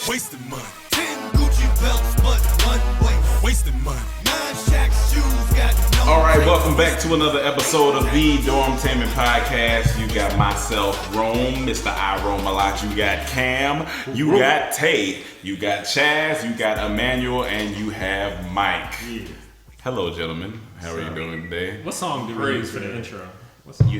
wasting money. 10 Gucci belts, but one way, wasting money. 9 Shaq shoes, got no. All right, welcome back to another episode of the Dormtainment podcast. You got myself, Rome, Mr. I Rome a lot. You got Cam, you got Tay, you got Chaz, you got Emmanuel, and you have Mike. Yeah. Hello, gentlemen. How are you doing today? What song do we use for the intro?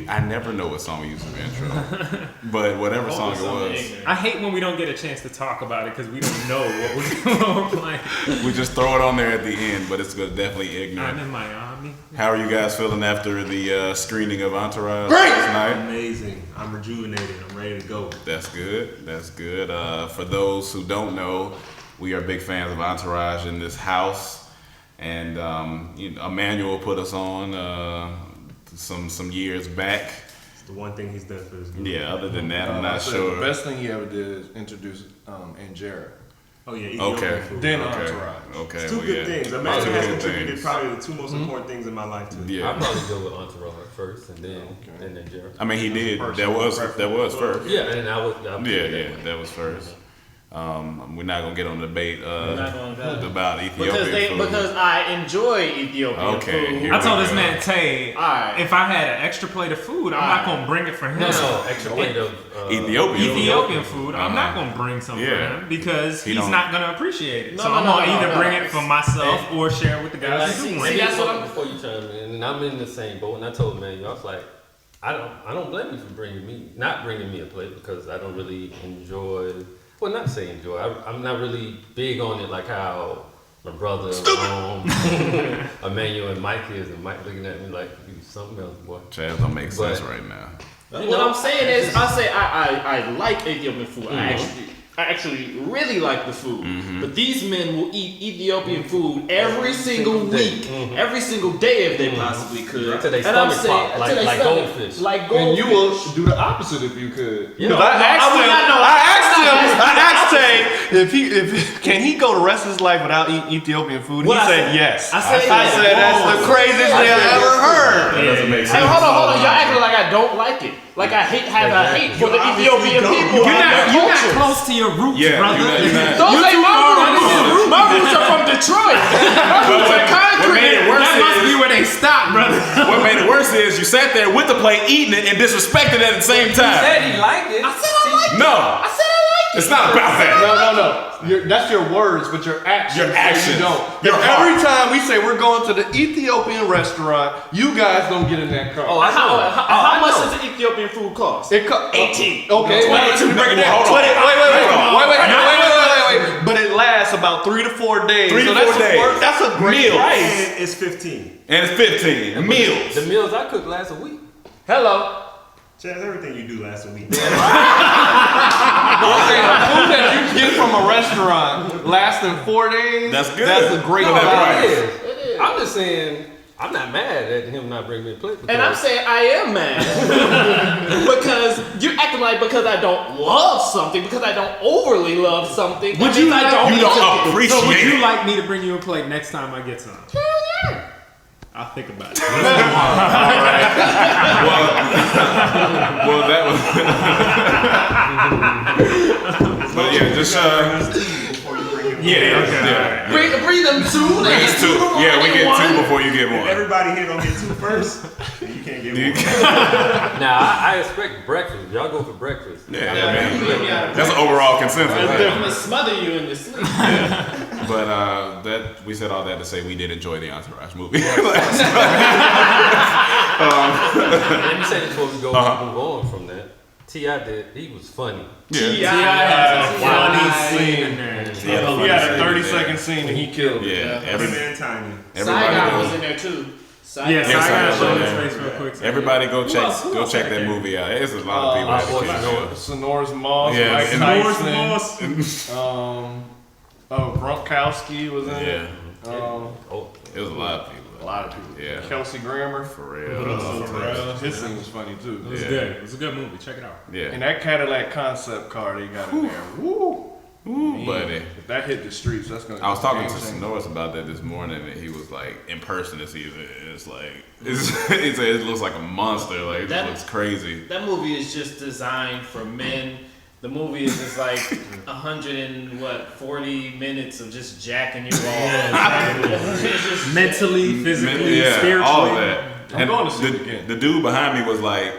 I never know what song we use for the intro, but whatever song it was. I hate when we don't get a chance to talk about it because we don't know what we're playing. We just throw it on there at the end, but it's definitely ignorant. I'm in Miami. How are you guys feeling after the screening of Entourage Great! tonight? Amazing. I'm rejuvenated. I'm ready to go. That's good. That's good. For those who don't know, we are big fans of Entourage in this house, and Emmanuel put us on some years back. It's the one thing he's done for this group. Yeah. Other than that, I'm not sure. The best thing he ever did is introduce Angera. Oh yeah. Okay. Then Okay. Entourage. Okay. It's two well, good yeah. things. Two Imagine has good contributed things. probably the two most important things in my life too. Yeah. I'd probably go with Entourage first, and then Jerry. I mean, he did. That was first. Yeah, and I would. Yeah, that was first. We're not gonna get on the debate about Ethiopian food. Because I enjoy Ethiopian Okay, food. I told this man Tay, Alright. if I had an extra plate of food, I'm not gonna bring it for him. No, extra plate of Ethiopian food, I'm not gonna bring some Yeah. for him because He he's don't- not gonna appreciate it. No, so no, I'm no, gonna no, either no. bring it for myself or share it with the guys who do See, want it. that's what I'm- before you chime in, and I'm in the same boat. And I told man, I was like, I don't blame you for not bringing me a plate because I don't really enjoy. Well, not say enjoy. I'm not really big on it like how my brother, Emmanuel, and Mike is, and Mike looking at me like you something else, boy. Chaz don't make sense right now. What I'm saying is, I like Ethiopian food. I actually really like the food. But these men will eat Ethiopian food every single week, every single day if they possibly could. Until they And I'm stomach saying- pop, until they like stomach- goldfish. Like goldfish. And you will do the opposite if you could. Yeah. Because I asked Tay if can he go the rest of his life without eating Ethiopian food? What He I said said? yes. I said I yes. said that's the craziest thing I ever heard. That doesn't make Hey, sense. hold on. Y'all acting like I don't like it. Like I have a hate for the Ethiopian people. You're not culture. close to your roots, Yeah, brother. you're not. Don't say my roots. My roots are from Detroit. My roots are What made it concrete. worse That must be is where they stop, brother. what made it worse is you sat there with the plate eating it and disrespected it at the same time. he liked it. I said I like it. No, I said I like it. it's not about that. No. That's your words, but your actions. Your say actions. You don't. Your Every heart. time we say we're going to the Ethiopian restaurant, you guys don't get in that car. Oh, I know. How much does the Ethiopian food cost? It 18. Okay. 22. Break it down. Hold on. Wait. But it lasts about 3 to 4 days. 3 to so 4 days. That's a great Meals. price. And it's 15. And it's 15 meals. The meals I cook last a week. Hello. Chaz, everything you do lasts a week. Okay, the food that you get from a restaurant lasting 4 days. That's good. That's a great For that price. price. It is. I'm just saying, I'm not mad at him not bringing me a plate. And I'm saying I am mad because you're acting like because I don't love something, because I don't overly love something. Would you like- don't You don't cook it. appreciate So would you it. like me to bring you a plate next time I get some? Hell yeah. I'll think about it. Well, that was. But yeah, just Before you bring it. yeah. Bring them two. Bring us two. Yeah, we get two before you get If one. everybody here don't get two first, then you can't get one. Now I expect breakfast. Y'all go for breakfast. Yeah, man. That's an overall consensus. I'm Right? gonna smother you in your sleep. But that we said all that to say we did enjoy the Entourage movie. Let me say this before we go move on from that. T.I. did. He was funny. Yeah. Funny scene. in there. He had a 30-second scene and he killed it. Yeah. Him and Tiny. Saigon was Everybody in there too. Yeah, so I gotta Saigon. show his face real quick. Everybody go Who check else that acted? movie out. It's a lot of people that came out. Sonora's Moss, Yeah, Mike and Tyson, Gronkowski was in it. Yeah. It was a lot of people. A lot of people. Yeah. Kelsey Grammer. For real. His scene was funny too. It was good. It was a good movie. Check it out. Yeah. And that Cadillac concept car they got in there. Woo! Ooh, buddy. If that hit the streets, that's gonna. I was talking to game changer. Sonoris about that this morning, and he was like, in person this season, it's like, it looks like a monster. Like, it just looks crazy. That movie is just designed for men The movie is just like 40 minutes of just jacking you off. It's just Mentally, physically, spiritually. all of that. I'm going to see it again. The dude behind me was like,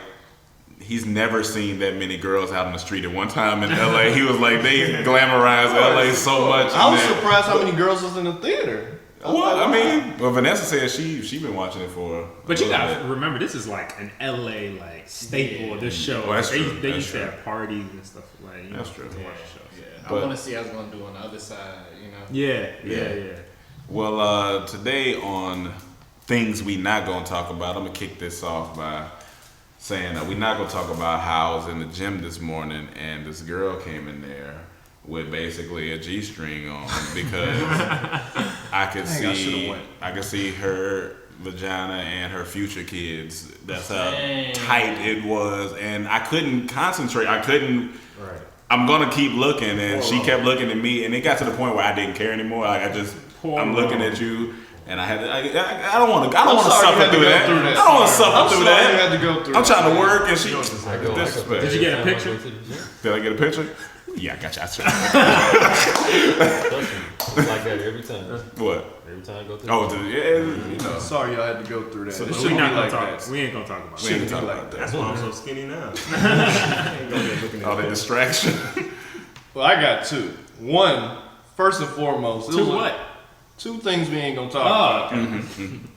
he's never seen that many girls out in the street. At one time in LA, he was like, they glamorize LA so much. I was surprised how many girls was in the theater. Well, Vanessa said she been watching it for. But you gotta remember, this is like an LA staple of this show. Well, that's true. They That's used true. to have parties and stuff like. That's true. To watch the show. I But- want to see how it's gonna do on the other side. Yeah. Well, today on things we not gonna talk about, I'm gonna kick this off by saying that we're not gonna talk about how I was in the gym this morning and this girl came in there with basically a G-string on because I could see her vagina and her future kids. That's how tight it was, and I couldn't concentrate. Right. I'm gonna keep looking, and she kept looking at me, and it got to the point where I didn't care anymore. Like I'm looking at you, and I don't want to suffer through that. I don't want to suffer through that. You had to go through I'm trying to work, and she. Did you get a picture? Did I get a picture? Yeah, I got you. It's like that every time. What? Every time I go through. Oh, you know. Sorry y'all had to go through that. So It We shouldn't be not gonna like talk. that. We ain't gonna talk about We it. ain't talking like about That's that. why I'm so skinny now. I ain't gonna be looking at All the that. distraction. Well, I got two. One, first and foremost. Two things we ain't gonna talk about.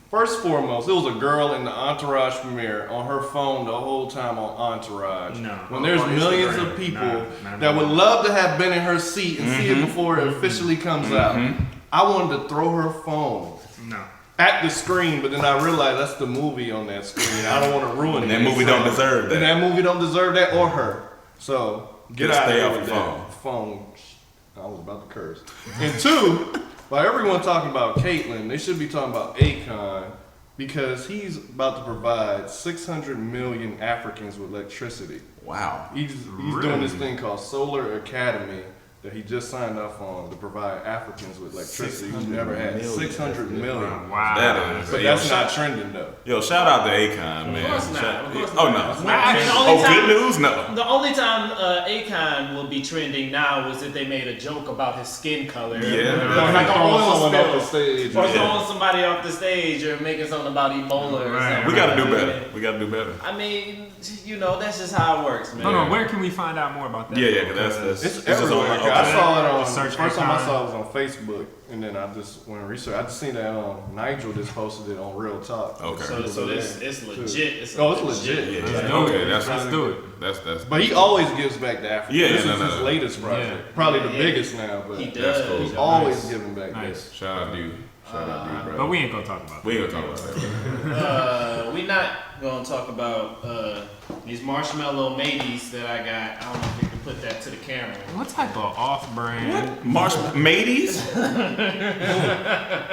First and foremost, it was a girl in the Entourage premiere on her phone the whole time on Entourage. No. When there's On millions Instagram. of people Nah, that would love to have been in her seat and see it before it officially comes out. I wanted to throw her phone No. at the screen, but then I realized that's the movie on that screen. I don't want to ruin it. That movie don't deserve And that. that movie don't deserve that or her. So get Just out stay of off here with your that phone. I was about to curse. And two, by everyone talking about Caitlyn, they should be talking about Akon because he's about to provide 600 million Africans with electricity. Wow. He's doing this thing called Solar Academy that he just signed off on to provide Africans with electricity who've never had 600 million. Wow. That is. But that's not trending though. Yo, shout out to Akon, man. course not. Of course Oh not. no. Actually, the Oh, only time- good news? No. The only time Akon will be trending now was if they made a joke about his skin color. Yeah. Or like an Throwing oil someone off the spill. stage. Or Yeah. throwing somebody off the stage or making something about Ebola or Right. something. We gotta do better. We gotta do better. I mean, that's just how it works, man. Hold on, where can we find out more about that? Yeah, because that's It's this is everywhere. on I saw it on Search first time I Akon. saw it was on Facebook, and then I just went and researched. I just seen that Nigel just posted it on Real Talk. Okay. So it's legit. It's legit. Yeah, Let's yeah. do Okay, it. that's Let's do it. That's. But he always gives back to Africa. Yeah, this no, is no, his no. latest project. Yeah. Probably the biggest now, but He That's does. cool. he's always giving back. Nice. Shout out to you. Shout out to you, bro. But we ain't gonna talk about We ain't gonna talk about that. We not gonna talk about these marshmallow mateys that I got. I don't know if you can put that to the camera. What type of off-brand? Mateys?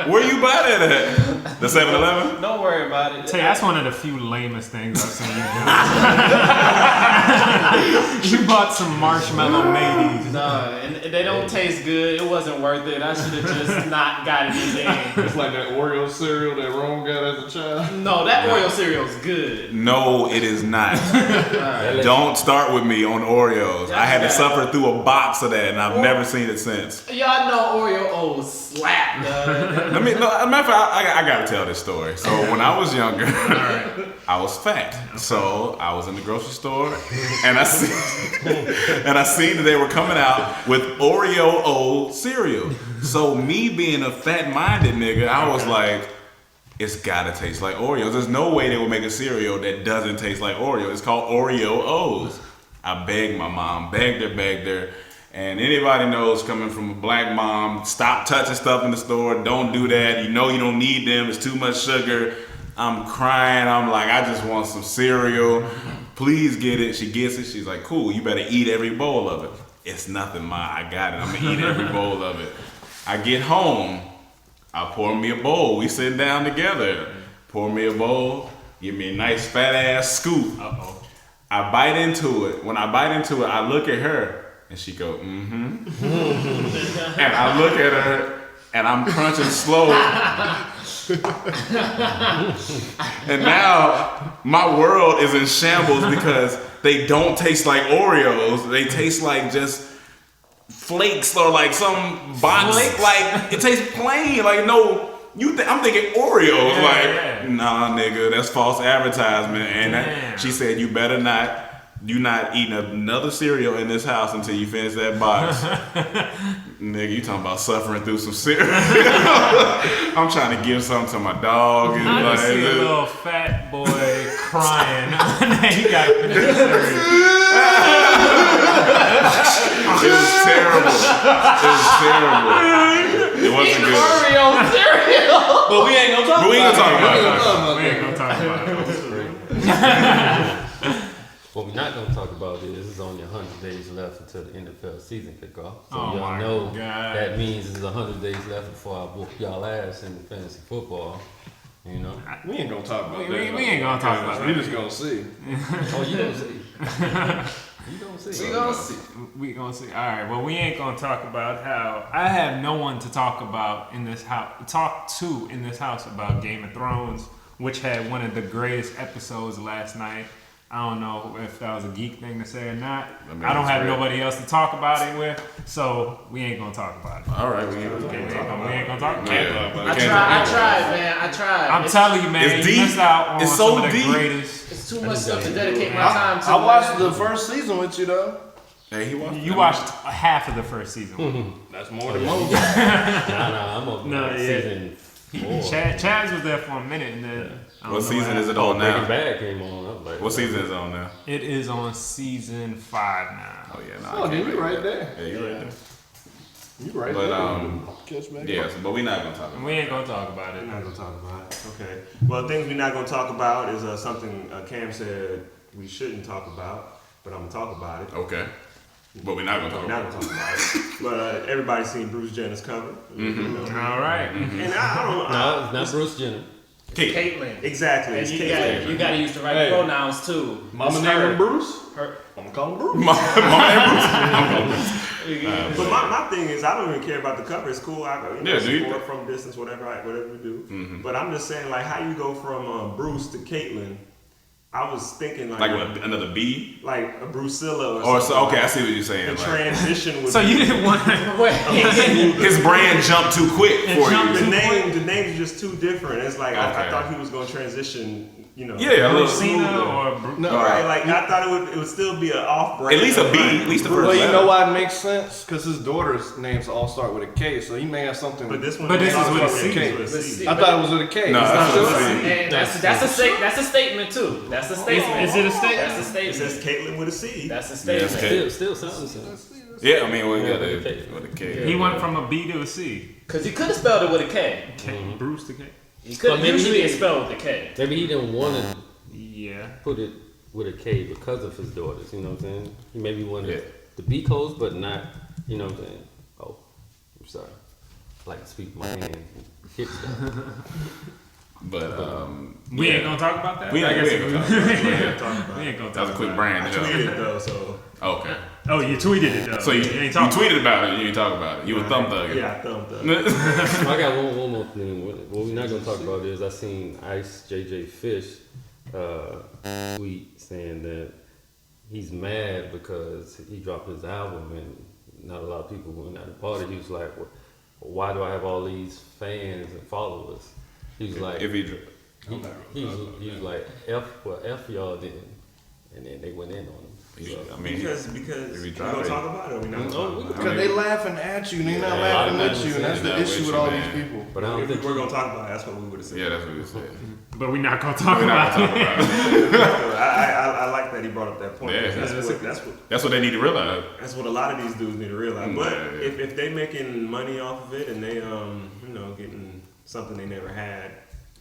Where you buy that at? The 7-Eleven? Don't worry about it. Tay, that's one of the few lamest things I've seen you do. You bought some marshmallow mateys. And they don't taste good. It wasn't worth it. I should have just not got it in there. It's like that Oreo cereal that Rome got as a child. No, that Oreo cereal's good. No, it is not. Don't start with me on Oreos. I had to suffer through a box of that, and I've never seen it since. Y'all know Oreo O's slap. Matter of fact, I gotta tell this story. So when I was younger, I was fat. So I was in the grocery store, and I seen that they were coming out with Oreo O cereal. So me being a fat-minded nigga, I was like, it's gotta taste like Oreos. There's no way they would make a cereal that doesn't taste like Oreo. It's called Oreo O's. I begged my mom, begged her. And anybody knows, coming from a black mom, stop touching stuff in the store. Don't do that. You know you don't need them. It's too much sugar. I'm crying. I'm like, I just want some cereal. Please get it. She gets it. She's like, cool. You better eat every bowl of it. It's nothing, Ma. I got it. I'm gonna eat every bowl of it. I get home. I pour me a bowl. We sit down together. Pour me a bowl. Give me a nice fat ass scoop. Uh-oh. I bite into it. When I bite into it, I look at her and she go, and I look at her and I'm crunching slow. And now my world is in shambles because they don't taste like Oreos. They taste like just flakes or like some box. Like it tastes plain. Like no, I'm thinking Oreos. Nah, nigga, that's false advertisement. And she said you better not. You not eating another cereal in this house until you finish that box. Nigga, you talking about suffering through some cereal. I'm trying to give something to my dog. And I just see a little fat boy crying. He got to finish the cereal. It was terrible. It wasn't good. Oreo cereal. But we ain't gonna talk about it. We ain't gonna talk about it. What we're not going to talk about is only 100 days left until the NFL season kick off. So y'all know that means it's 100 days left before I whoop y'all ass in fantasy football. You know? We ain't gonna talk about that. We ain't gonna talk about We that. just gonna see. Oh, you don't see. You don't see. We gonna see. We gonna see. All right. Well, we ain't gonna talk about how I have no one to talk about in this house. In this house about Game of Thrones, which had one of the greatest episodes last night. I don't know if that was a geek thing to say or not. I don't have nobody else to talk about it with, so we ain't gonna talk about it. All right, we ain't gonna talk about it. I tried, man. I tried. I'm telling you, man. It's you deep. missed out on It's some so of the deep. greatest. It's too much stuff to dedicate my time to. I watched the first season with you though. Hey, You watched half of the first season. That's more than most. Nah, I'm on season 4. Chaz was there for a minute, and then What season is it Oh, on Breaking now? Bad came on. I was like, What season is it on now? It is on season 5 now. Oh yeah, no. Oh, dude, you right there. Yeah, you right there. You right But there. Catch back yeah. up. But we not gonna talk about We ain't gonna talk about it. Not gonna talk about it. Okay. Well, things we're not gonna talk about is something Cam said we shouldn't talk about, but I'm gonna talk about it. it. Okay. But we're not gonna talk We're about not gonna talk about it. But everybody's seen Bruce Jenner's cover. You know. All right. And I don't. No, it's not Bruce Jenner. Kate. Caitlyn. Exactly. And It's you Caitlyn. gotta use the right Hey. pronouns too. Mama It's named her. him Bruce. Her. I'm gonna call him Bruce. But my thing is, I don't even care about the cover. It's cool. I Yeah, do you? support from distance, whatever we do. But I'm just saying, like, how you go from Bruce to Caitlyn. I was thinking Like what, another B? like a Brucilla or Or something. so, okay, I see what you're saying. The Like, transition would So be- you didn't want to. his brand jumped too quick for jumped you. the name's just too different. It's like I Okay. thought he was gonna transition, you know. Yeah, a little Cena or Bruce? No, Right, like I thought it would still be an off brand. At least a B. At least the first Well, you letter. know why it makes sense? Because his daughter's names all start with a K, so he may have something. But this one, But this is with a starts C. with a C. I thought it was with a K. No, It's that's not with a sure. C. And that's a statement too. That's a statement. Is it a statement? That's a It statement. says Caitlyn with a C. That's a Yeah, statement. okay. Still sounds the same. Yeah, I mean, we got with a K. with a K. He went from a B to a C. Cause he could have spelled it with a K. Bruce to K. He could But maybe usually he- it's spelled with a K. Maybe he didn't want to Yeah. put it with a K because of his daughters. You know what I'm saying? He maybe wanted Yeah. to be close, but not. You know what I'm saying? Oh, I'm sorry. I like to speak with my hands and hit stuff. But We ain't gonna talk about that. we I ain't guess gonna talk about it. we ain't gonna That was talk a quick about brand. I tweeted though, so Okay. it. Oh, you tweeted it though. So you ain't talking. tweeted about it. You ain't talk about it. You a thumb thugger. yeah, I thumbed up. I got one more thing. What we're not gonna talk about is I seen Ice JJ Fish tweet saying that he's mad because he dropped his album and not a lot of people went out to the party. He was like, well, why do I have all these fans and followers? He was like, If he, he was like, F y'all then. And then they went in on him. I mean, Because if we he gonna drop it. talk about it or we not gonna talk about it? Because they laughing at you, they not Yeah, laughing I'm with you, and that's not the issue with with you, all man. these people. But I don't If think we were gonna talk about it, that's what we would have said. yeah, that's what he said. But we're not gonna talk We're not about gonna it. talk about it. I like that he brought up that point. Yeah, because That's what they need to realize. that's what a lot of these dudes need to realize. But Yeah. if they making money off of it and they getting something they never had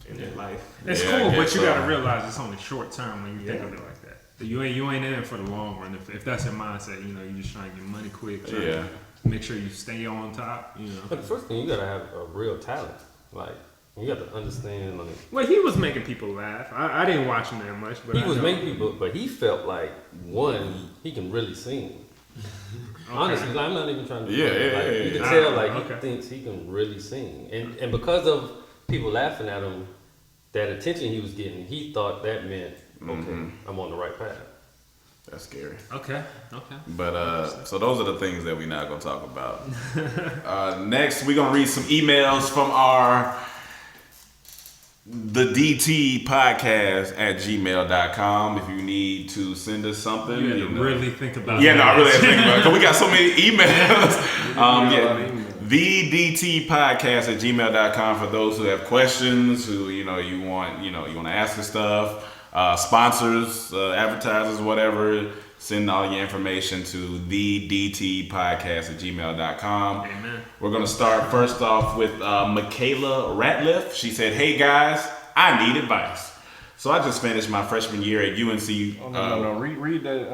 in their life, It's Yeah, I cool, but guess you so. gotta realize it's only short term when you think Yeah. of it like that. You ain't in it for the long run. If that's your mindset, you know, you just trying to get money quick. Trying Yeah. to make sure you stay on top. You know. But the first thing, you gotta have a real talent. Like, you got to understand, like, Well, he was making people laugh. I didn't watch him that much, but he I was know. making people, but he felt like, one, he can really sing. Honestly, I'm not even trying to. Yeah, yeah, like, yeah, you can yeah. tell, like, Okay. he thinks he can really sing. And because of people laughing at him, that attention he was getting, he thought that meant, okay, I'm on the right path. That's scary. Okay. But so those are the things that we're not gonna talk about. Next, we're gonna read some emails from the DT podcast at gmail.com. If you need to send us something, You had to really think about it. Yeah, no, I really had to think about it because we got so many emails. The DT podcast at gmail.com for those who have questions, who you want to ask us stuff. Sponsors, advertisers, whatever, send all your information to thedtpodcast@gmail.com. Amen. We're going to start first off with Michaela Ratliff. She said, "Hey guys, I need advice. So I just finished my freshman year at UNC." No. Read that.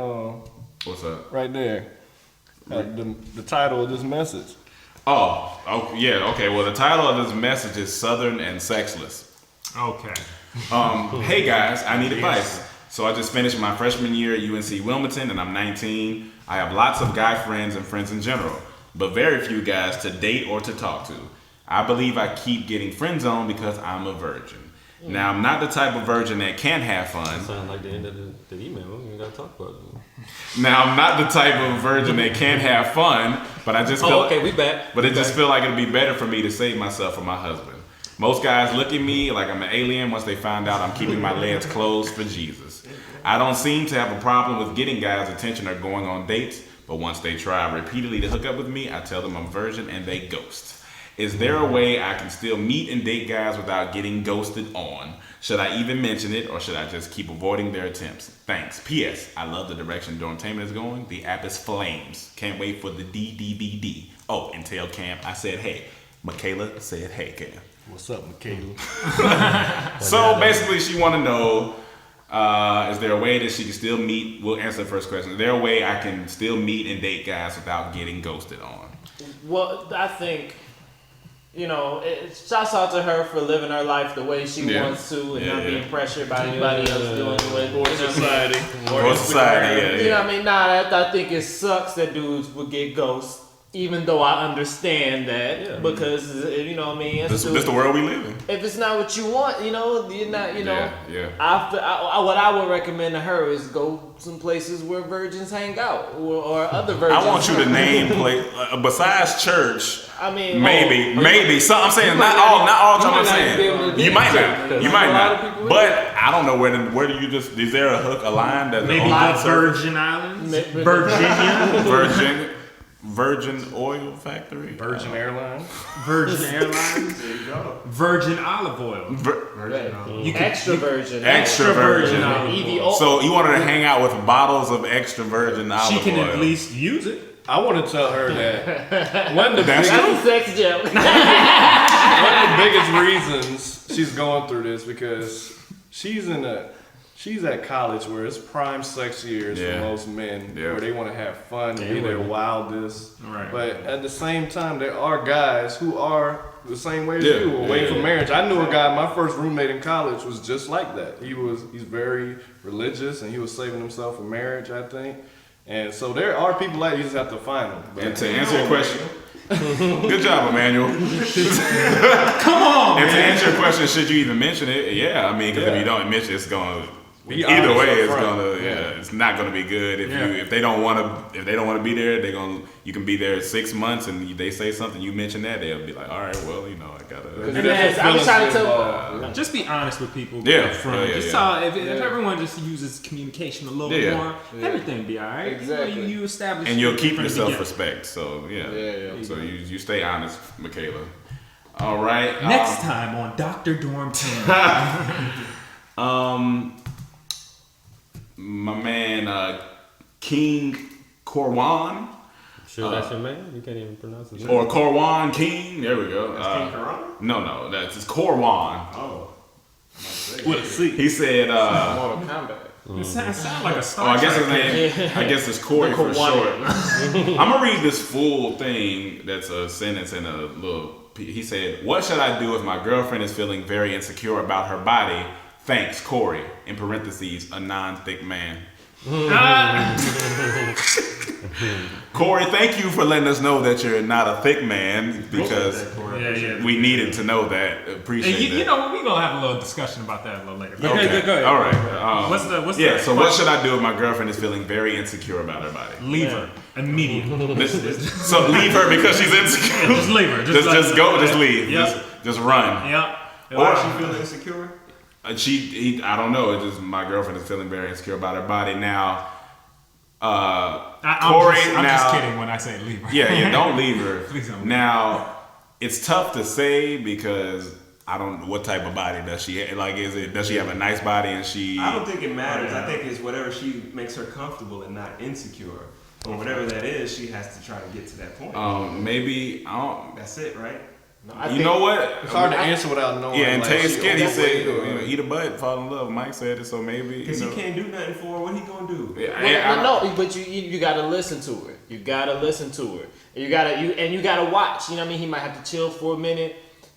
What's up? Right there. The title of this message. Oh, yeah, okay. Well, the title of this message is Southern and Sexless. Okay. Hey guys, I need advice. So I just finished my freshman year at UNC Wilmington and I'm 19. I have lots of guy friends and friends in general, but very few guys to date or to talk to. I believe I keep getting friend zoned because I'm a virgin. Now, I'm not the type of virgin that can't have fun. Sound like the end of the email. You gotta talk about it. Now, I'm not the type of virgin that can't have fun, but I just feel we back. But I just feel like it'd be better for me to save myself for my husband. Most guys look at me like I'm an alien once they find out I'm keeping my legs closed for Jesus. I don't seem to have a problem with getting guys' attention or going on dates, but once they try repeatedly to hook up with me, I tell them I'm a virgin and they ghost. Is there a way I can still meet and date guys without getting ghosted on? Should I even mention it or should I just keep avoiding their attempts? Thanks. P.S. I love the direction Dormtainment is going. The app is flames. Can't wait for the DDBD. Oh, and tell Cam I said hey. Michaela said hey, Cam. What's up, Michaela? So basically she want to know, is there a way that she can still meet, we'll answer the first question, is there a way I can still meet and date guys without getting ghosted on? Well, I think, shouts out to her for living her life the way she wants to and not being pressured by anybody else doing it. Or society. Or society, You know what I mean? I think it sucks that dudes would get ghosted. Even though I understand that, because you know what I mean. This the world we live in. If it's not what you want, you're not. Yeah. What I would recommend to her is go some places where virgins hang out, or other virgins. I want you to name besides church. I mean, maybe. So I'm saying not all. I'm saying you might not. But I don't know where do you just? Is there a line that maybe the Virgin Islands, Virginia. Virgin Oil Factory? Virgin Airlines. Virgin Airlines. There you go. Virgin Olive Oil. Virgin Olive. Extra virgin. Extra virgin. EVO. So you want her to hang out with bottles of extra virgin olive oil. She can at least use it. I want to tell her that one of the That's a sex joke. one of the biggest reasons she's going through this because she's at college where it's prime sex years for most men, where they want to have fun, be their wildest. Right. But at the same time, there are guys who are the same way as you, waiting for marriage. I knew a guy, my first roommate in college was just like that. He's very religious and he was saving himself for marriage, I think. And so there are people like you just have to find them. But and to answer your question, good job, Emmanuel. Come on, and to man. answer your question, should you even mention it? Yeah, I mean, because if you don't mention it, it's going to... Either way, it's not gonna be good. If they don't want to be there, you can be there 6 months, and they say something, you mention that, they'll be like, all right, well, I gotta. I'm trying to tell. Just be honest with people. If everyone just uses communication a little more, everything will be all right. Exactly. You establish, and you'll keep your self-respect. So So you stay honest, Michaela. All right. Next time on Dr. Dormtainment. My man, King Corwan. Sure, that's your man? You can't even pronounce his name. Or Corwan King. There we go. King Corwan? No, it's Corwan. Oh. with a C. He said, Mortal Kombat. It sounds like a Star I guess his Trek. name, I guess it's Corey for short. I'm gonna read this full thing that's a sentence in a little. He said, "What should I do if my girlfriend is feeling very insecure about her body? Thanks, Corey." In parentheses, a non-thick man. Corey, thank you for letting us know that you're not a thick man because we needed to know that. Appreciate that. You know what? We're going to have a little discussion about that a little later. But Okay. go ahead. All right. What's the So what should I do if my girlfriend is feeling very insecure about her body? Leave her immediately. So leave her because she's insecure. Just leave her. Just go. Just leave. Yep. Just run. Yep. Why is she feeling insecure? I don't know. It's just my girlfriend is feeling very insecure about her body now. I'm just kidding when I say leave her. Yeah, don't leave her. Please don't leave her. Now, it's tough to say because I don't know what type of body does she have. Like, does she have a nice body and she? I don't think it matters. I think it's whatever she makes her comfortable and not insecure. Or whatever that is, she has to try to get to that point. Maybe I don't. That's it, right? No, You know what? It's hard to answer without knowing. Yeah, and like, Tay's skin, he said, or- eat a butt, fall in love. Mike said it, so maybe. Because he can't do nothing for her. What he gonna do? No, but you gotta listen to her. You gotta listen to her. You gotta watch. You know what I mean? He might have to chill for a minute.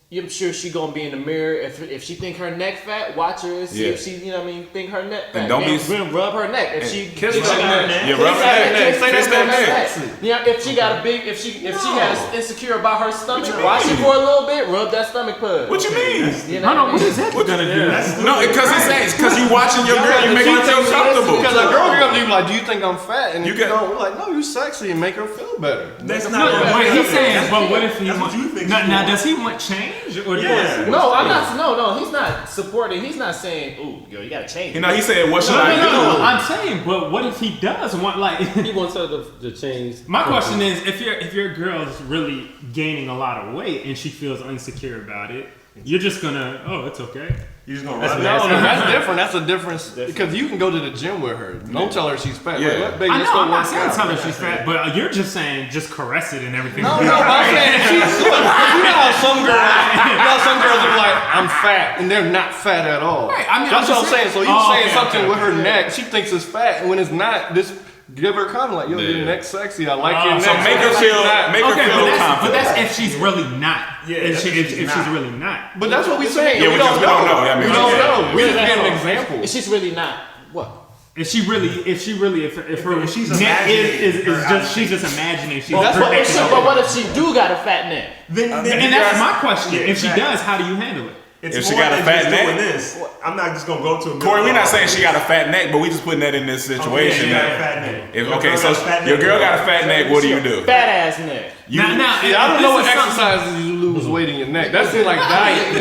I'm sure she gonna be in the mirror. If she think her neck fat, watch her and see if she, you know what I mean, think her neck fat. And don't be rub her neck. If she kiss if her she neck. neck. Yeah, rub her neck. Kiss that that neck. neck. Yeah, if she got a big, if she has insecure about her stomach, watch it for a little bit. Rub that stomach pud. What you mean? You know Hold on, what is that gonna do? No, because you watching your girl, you making her feel comfortable. Because a girl gonna be like, do you think I'm fat? And You you get- don't. We're like, no, you're sexy, and make her feel better. That's not Wait, he's saying, but what if he That's what wants? you think Now, she does he want change or Yeah. No, I'm not. No, he's not supporting. He's not saying, "Ooh, yo, you gotta change." You know, he said, what should No, I do? I'm saying, but what if he does want like? He wants her to change. My question is, if your girl is really gaining a lot of weight and she feels insecure about it, you're just gonna, it's okay. You just gonna No, run that's different. That's a difference because you can go to the gym with her. Don't tell her she's fat. Yeah. Like, let baby, I let's know, go I'm not work saying out. tell her she's fat, but you're just saying just caress it and everything. No, I'm saying she's. You know how some girls are like, I'm fat, and they're not fat at all. Right, I mean, that's I'm what I'm just saying. So you saying- saying okay, something okay, with her okay. neck, she thinks it's fat, and when it's not, just give her a comment like, yo, Yeah. your neck's sexy. I like your neck. So make her feel, make her Okay, feel but confident. that's if she's really not. Yeah, if that's she's if she's really not. But that's what we're saying. Yeah, we we don't don't know. know. Yeah, I mean, We don't yeah. know. We just Yeah, get an no. example. If she's really not what? If she really, if her she's neck imagining is her just she's just imagining she's that's her what- neck But, is but what if she do got a fat neck? and that's my question. Yeah, If she exactly. does, how do you handle it? It's If she more got a than fat just neck? doing this. I'm not just gonna go to a Corey, we're not saying she got a fat neck, but we just putting that in this situation. She got a that- fat neck. Okay, so your girl got a fat neck, what do you do? Fat ass neck. Now, See, I don't know what this is something- exercises you lose weight in your neck. That seems like diet.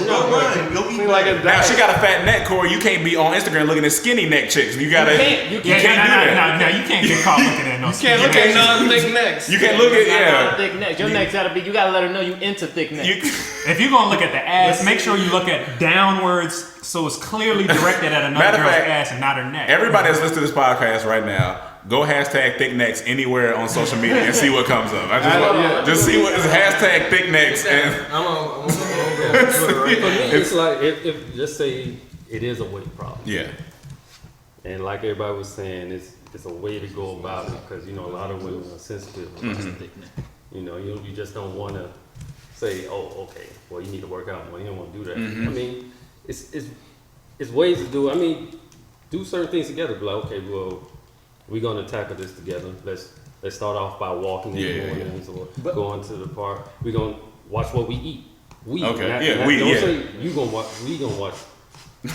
Go run. Go eat Seems like a Now diet. she got a fat neck, Corey. You can't be on Instagram looking at skinny neck chicks. You gotta. You Yeah, can't do that. no, you can't get caught looking at no. Can't look at non-thick necks. You can't look at Not thick neck. Your neck's gotta be. You gotta let her know you into thick neck. If you're gonna look at the ass, make sure you look at downwards so it's clearly directed at another Matter of girl's fact, ass and not her neck. Everybody that's listening to this podcast right now, go hashtag thick necks anywhere on social media and see what comes up. I just want, just see what is hashtag thick necks and I'm on Twitter right now. For me, it's like if just say it is a weight problem, yeah. and like everybody was saying, it's a way to go about it because you know a lot of women are sensitive. You know, you just don't want to say, oh, okay, well you need to work out more. You don't want to do that. I mean, it's ways to do it. I mean, do certain things together. Be like, okay, well, we're gonna tackle this together. Let's start off by walking in the mornings or going to the park. We're gonna watch what we eat. Okay, not- yeah, not- we, don't yeah. say you gonna watch. We gonna watch.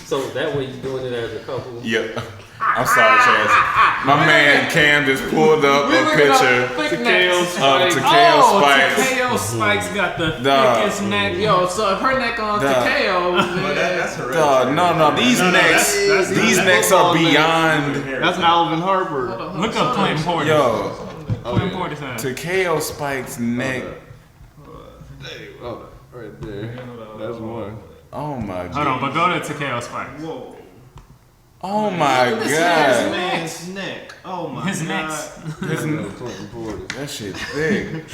So that way you're doing it as a couple. Yep. I'm sorry, Chaz. My man Cam just pulled up a picture of Takeo Spikes. Takeo Spikes got the Dog. thickest neck. Yo, so if her neck on Dog. Takeo, That's her. Dog, no, these necks, these necks are beyond. That's Alvin Harper. Look up Clinton Porter. Yo, Clinton Porter's hand. Takeo Spikes' neck. Oh, right there. That's one. Oh my Hold on, god. but go to Takeo Spikes. Whoa. Oh my This god. man's neck. Oh my His god. necks. Clinton Porter. That shit thick.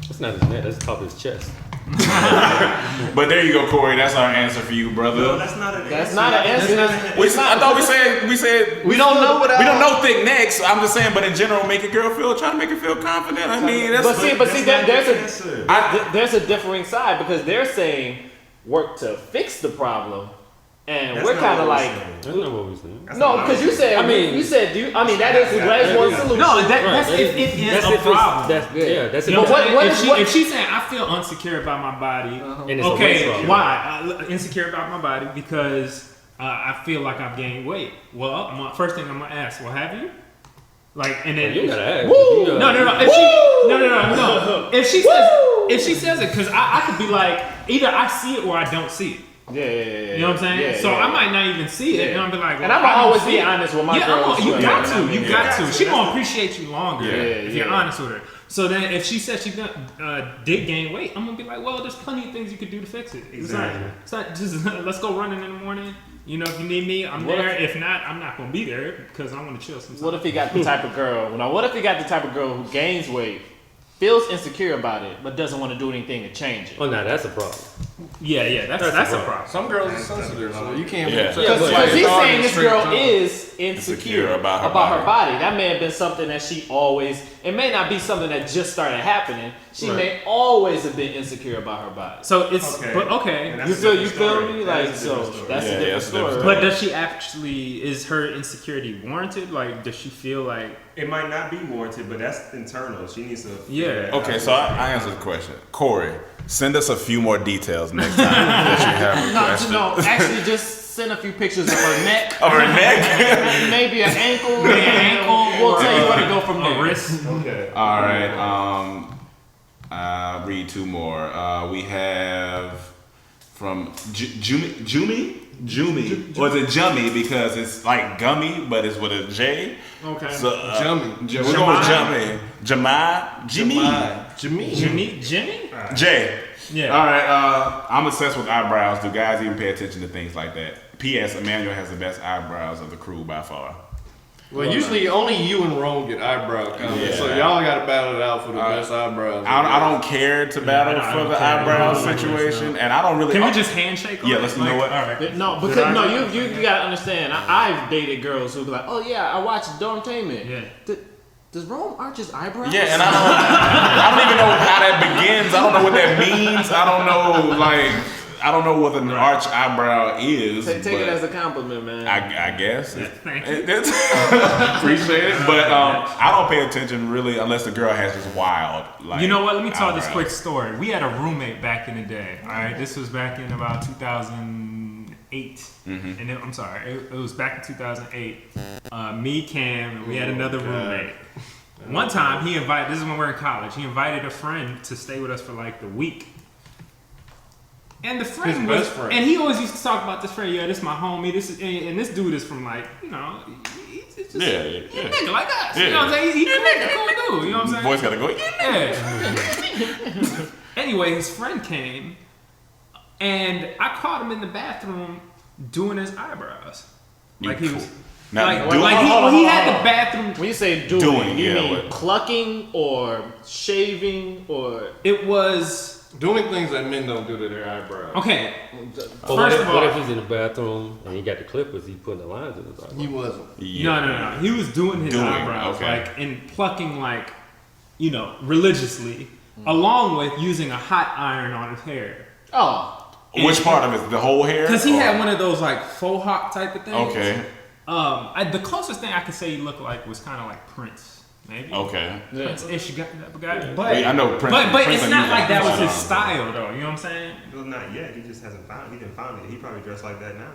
That's not his neck. That's top of his chest. But there you go, Corey. That's our answer for you, brother. No, that's not an that's answer. not an answer. I thought we said We don't know what we don't know thick necks. I'm just saying, but in general, make a girl try to make her feel confident. I mean, that's But see, That's not the answer. there's a differing side because they're saying work to fix the problem, And That's we're not kind of what like, we're saying. That's not what we saying. That's no, not because what you said, I mean- you said, that is one solution. No, Right, that's that if it is that's a if it's- problem. That's You it. know what I'm saying? what if, is- she, what- if she's saying I feel insecure about my body, And it's a weight okay, problem. why insecure about my body? Because I feel like I've gained weight. Well, first thing I'm gonna ask, well, have you? Like, and then You gotta ask. Woo! You no. gotta- If she, no. If she says it, because I could be like, either I see it or I don't see it. Yeah. You know what I'm saying? Yeah, so yeah. I might not even see it, and I'll be like, And well, I'm gonna I don't always see be it. honest with my Yeah, girl. you got to. You Yeah. got to. Yeah. She gonna appreciate you longer if you're yeah. honest with her. So then, if she says she did gain weight, I'm gonna be like, well, there's plenty of things you could do to fix it. Exactly. It's not just let's go running in the morning. You know, if you need me, I'm What there. If not, I'm not gonna be there because I want to chill sometimes. What if he got the type of girl? Now, what if he got the type of girl who gains weight, feels insecure about it, but doesn't want to do anything to change it? Oh, no, that's a problem. Yeah, that's a problem. Some girls are sensitive, so you can't. Yeah. Because he's saying this girl is. is insecure about her her body. That may have been something that she always. It may not be something that just started happening. She may always have been insecure about her body. So it's Okay. but okay. And that's You a feel different story. me? That Like is a so, different story. that's Yeah, a different that's a different story. But does she actually, is her insecurity warranted? Like, does she feel like, It might not be warranted, but that's internal. She needs to. Yeah. Okay, so I answered the question. Corey, send us a few more details next time that you have a question. No, actually, just send a few pictures of her neck, Of her neck? maybe an ankle. ankle We'll tell you where to go from a there. wrist? Okay. All right. I'll read two more. We have from Jumi. Or is it Jummy because it's like gummy, but it's with a J. Okay. So, Jummy. We're going with Jummy. Jimmy. Jimmy? J. Yeah. All right. I'm obsessed with eyebrows. Do guys even pay attention to things like that? P.S. Emmanuel has the best eyebrows of the crew by far. Well, usually only you and Rome get eyebrow comments, so Yeah. y'all got to battle it out for the best eyebrows. I don't care to battle I for don't the care. eyebrow I don't like situation, this, and I don't really. Can we just handshake on Yeah, it? let's- you know what? All right. No, because no, you gotta understand. I've dated girls who be like, oh yeah, I watched Dormtainment. Yeah. Does Rome arch his eyebrows? Yeah, and I don't even know how that begins. I don't know what that means. I don't know what an arch eyebrow is. Take but it as a compliment, man. I guess. Thank you. Appreciate it, but I don't pay attention really unless the girl has this wild. Like, You know what? Let me tell this eyebrows. quick story. We had a roommate back in the day. All right, this was back in about 2008, and I'm sorry, it was back in 2008. Me, Cam, and we had another roommate. One time, he invited. This is when we were in college. He invited a friend to stay with us for like the week. And the friend His was, best friend. and he always used to talk about this friend. Yeah, this is my homie. This is, and this dude is from like, you know, he's just Yeah. a nigga like us. You Yeah. know what I'm saying? He's a nigga, cool dude. You know what I'm saying? Boys gotta go. Yeah. Anyway, his friend came, and I caught him in the bathroom doing his eyebrows. Like he was, Now, like, do- like hold on, he hold had on. the bathroom. When you say Doing, you yeah, mean what? plucking or shaving or? It was Doing things that men don't do to their eyebrows. okay. But what First if, of what all- if he's in the bathroom and he got the clippers? He putting the lines in his eyebrows. He wasn't. Yeah. No. He was doing his Doing, eyebrows, okay. like and plucking, like, you know, religiously, along with using a hot iron on his hair. Oh, Which part of it? The whole hair? Because he Or- had one of those like faux hawk type of things. Okay. The closest thing I could say he looked like was kind of like Prince, maybe. Okay. Prince-ish guy, but I know Prince. but Prince it's ain't not using like that was his hot style though. You know what I'm saying? Well, not yet. He just hasn't found. He didn't find it. He probably dressed like that now.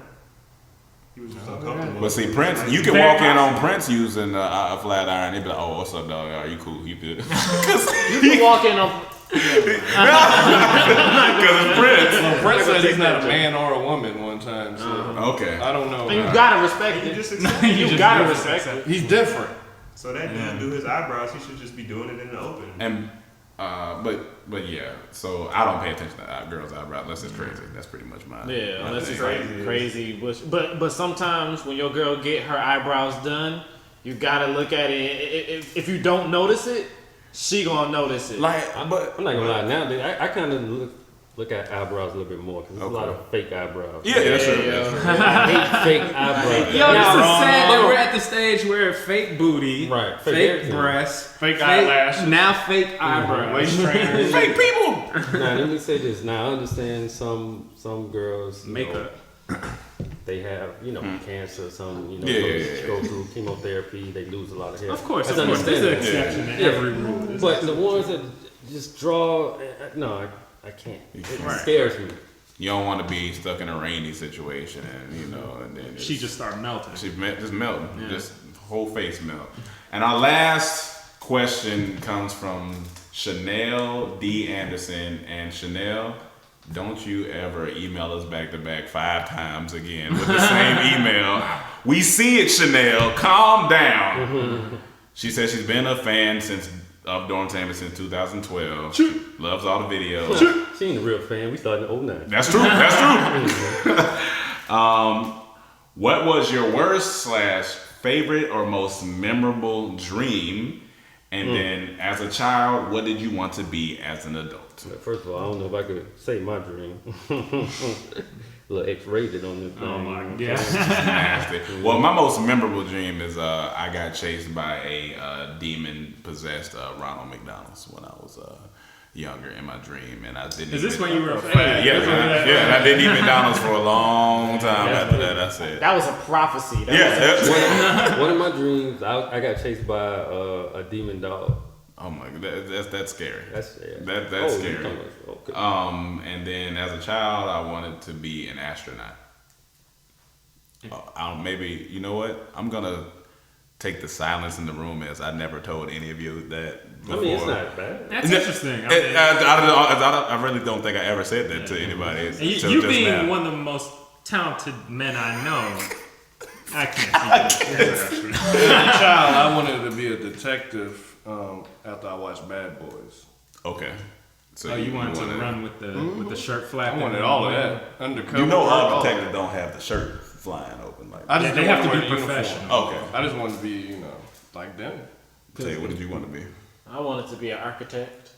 He was just uncomfortable. But see, Prince, you can walk in on Prince using a flat iron. They'd be like, "Oh, what's up, dog? Are you cool? You good?" you can walk in on. Because Prince. Prince said he's not a man or a woman one time, so Okay. I don't know. And you gotta respect And you it. just accept it. You gotta respect it. He's different. So that dude do his eyebrows. He should just be doing it in the open. And but yeah. So I don't pay attention to girls' eyebrows unless it's crazy. That's pretty much mine. Yeah, unless it's Crazy. crazy. But sometimes when your girl get her eyebrows done, you gotta look at it. If you don't notice it, she gonna notice it. Like, but I'm not gonna lie. Nowadays, I kind of look at eyebrows a little bit more because there's a lot of fake eyebrows. yeah, that's true. I hate fake eyebrows. Yo, this is Now, sad that we're at the stage where fake booty, Right, fake everything. breasts, Fake eyelashes. now fake eyebrows. Waist trainers. Fake people. Now let me say this. Now I understand some girls you Makeup. know, they have, cancer or something, Yeah. go through chemotherapy, they lose a lot of hair. Of course, That's there's an understandable. exception to every rule. But the ones that just draw, no, I can't. It scares me. You don't want to be stuck in a rainy situation, and then She just started melting. just melting, just whole face melt. And our last question comes from Chanel D. Anderson, and Chanel, don't you ever email us back to back 5 times again with the same email. We see it, Chanel. Calm down. She says she's been a fan of Dormtainment since 2012. Loves all the videos. She ain't a real fan. We started in 09. That's true. That's true. What was your worst / favorite or most memorable dream? And then, as a child, what did you want to be as an adult? First of all, I don't know if I could say my dream. A little X-rated on this thing. Oh my god. Nasty. Well, my most memorable dream is I got chased by a demon-possessed Ronald McDonald's when I was younger in my dream, and I didn't. Is this when you were a fan? Yeah, and I didn't eat McDonald's for a long time after that. I said That was a prophecy. One of my dreams, I got chased by a demon dog. Oh my god, that's scary. That's scary. That's scary. Okay. And then as a child, I wanted to be an astronaut. Maybe, you know what? I'm gonna take the silence in the room as I never told any of you that before. I mean, it's not bad. That's interesting. I really don't think I ever said that to anybody. You being one of the most talented men I know, I can't see that. As a child, I wanted to be a detective after I watched Bad Boys. Okay. So you wanted to run with the shirt flapping? I wanted all of that. Undercover. You know, all detectives don't have the shirt flying open like that. I just they didn't have to want be wear a professional. uniform. Okay. I just wanted to be, like them. Tay, what did you want to be? I wanted to be an architect.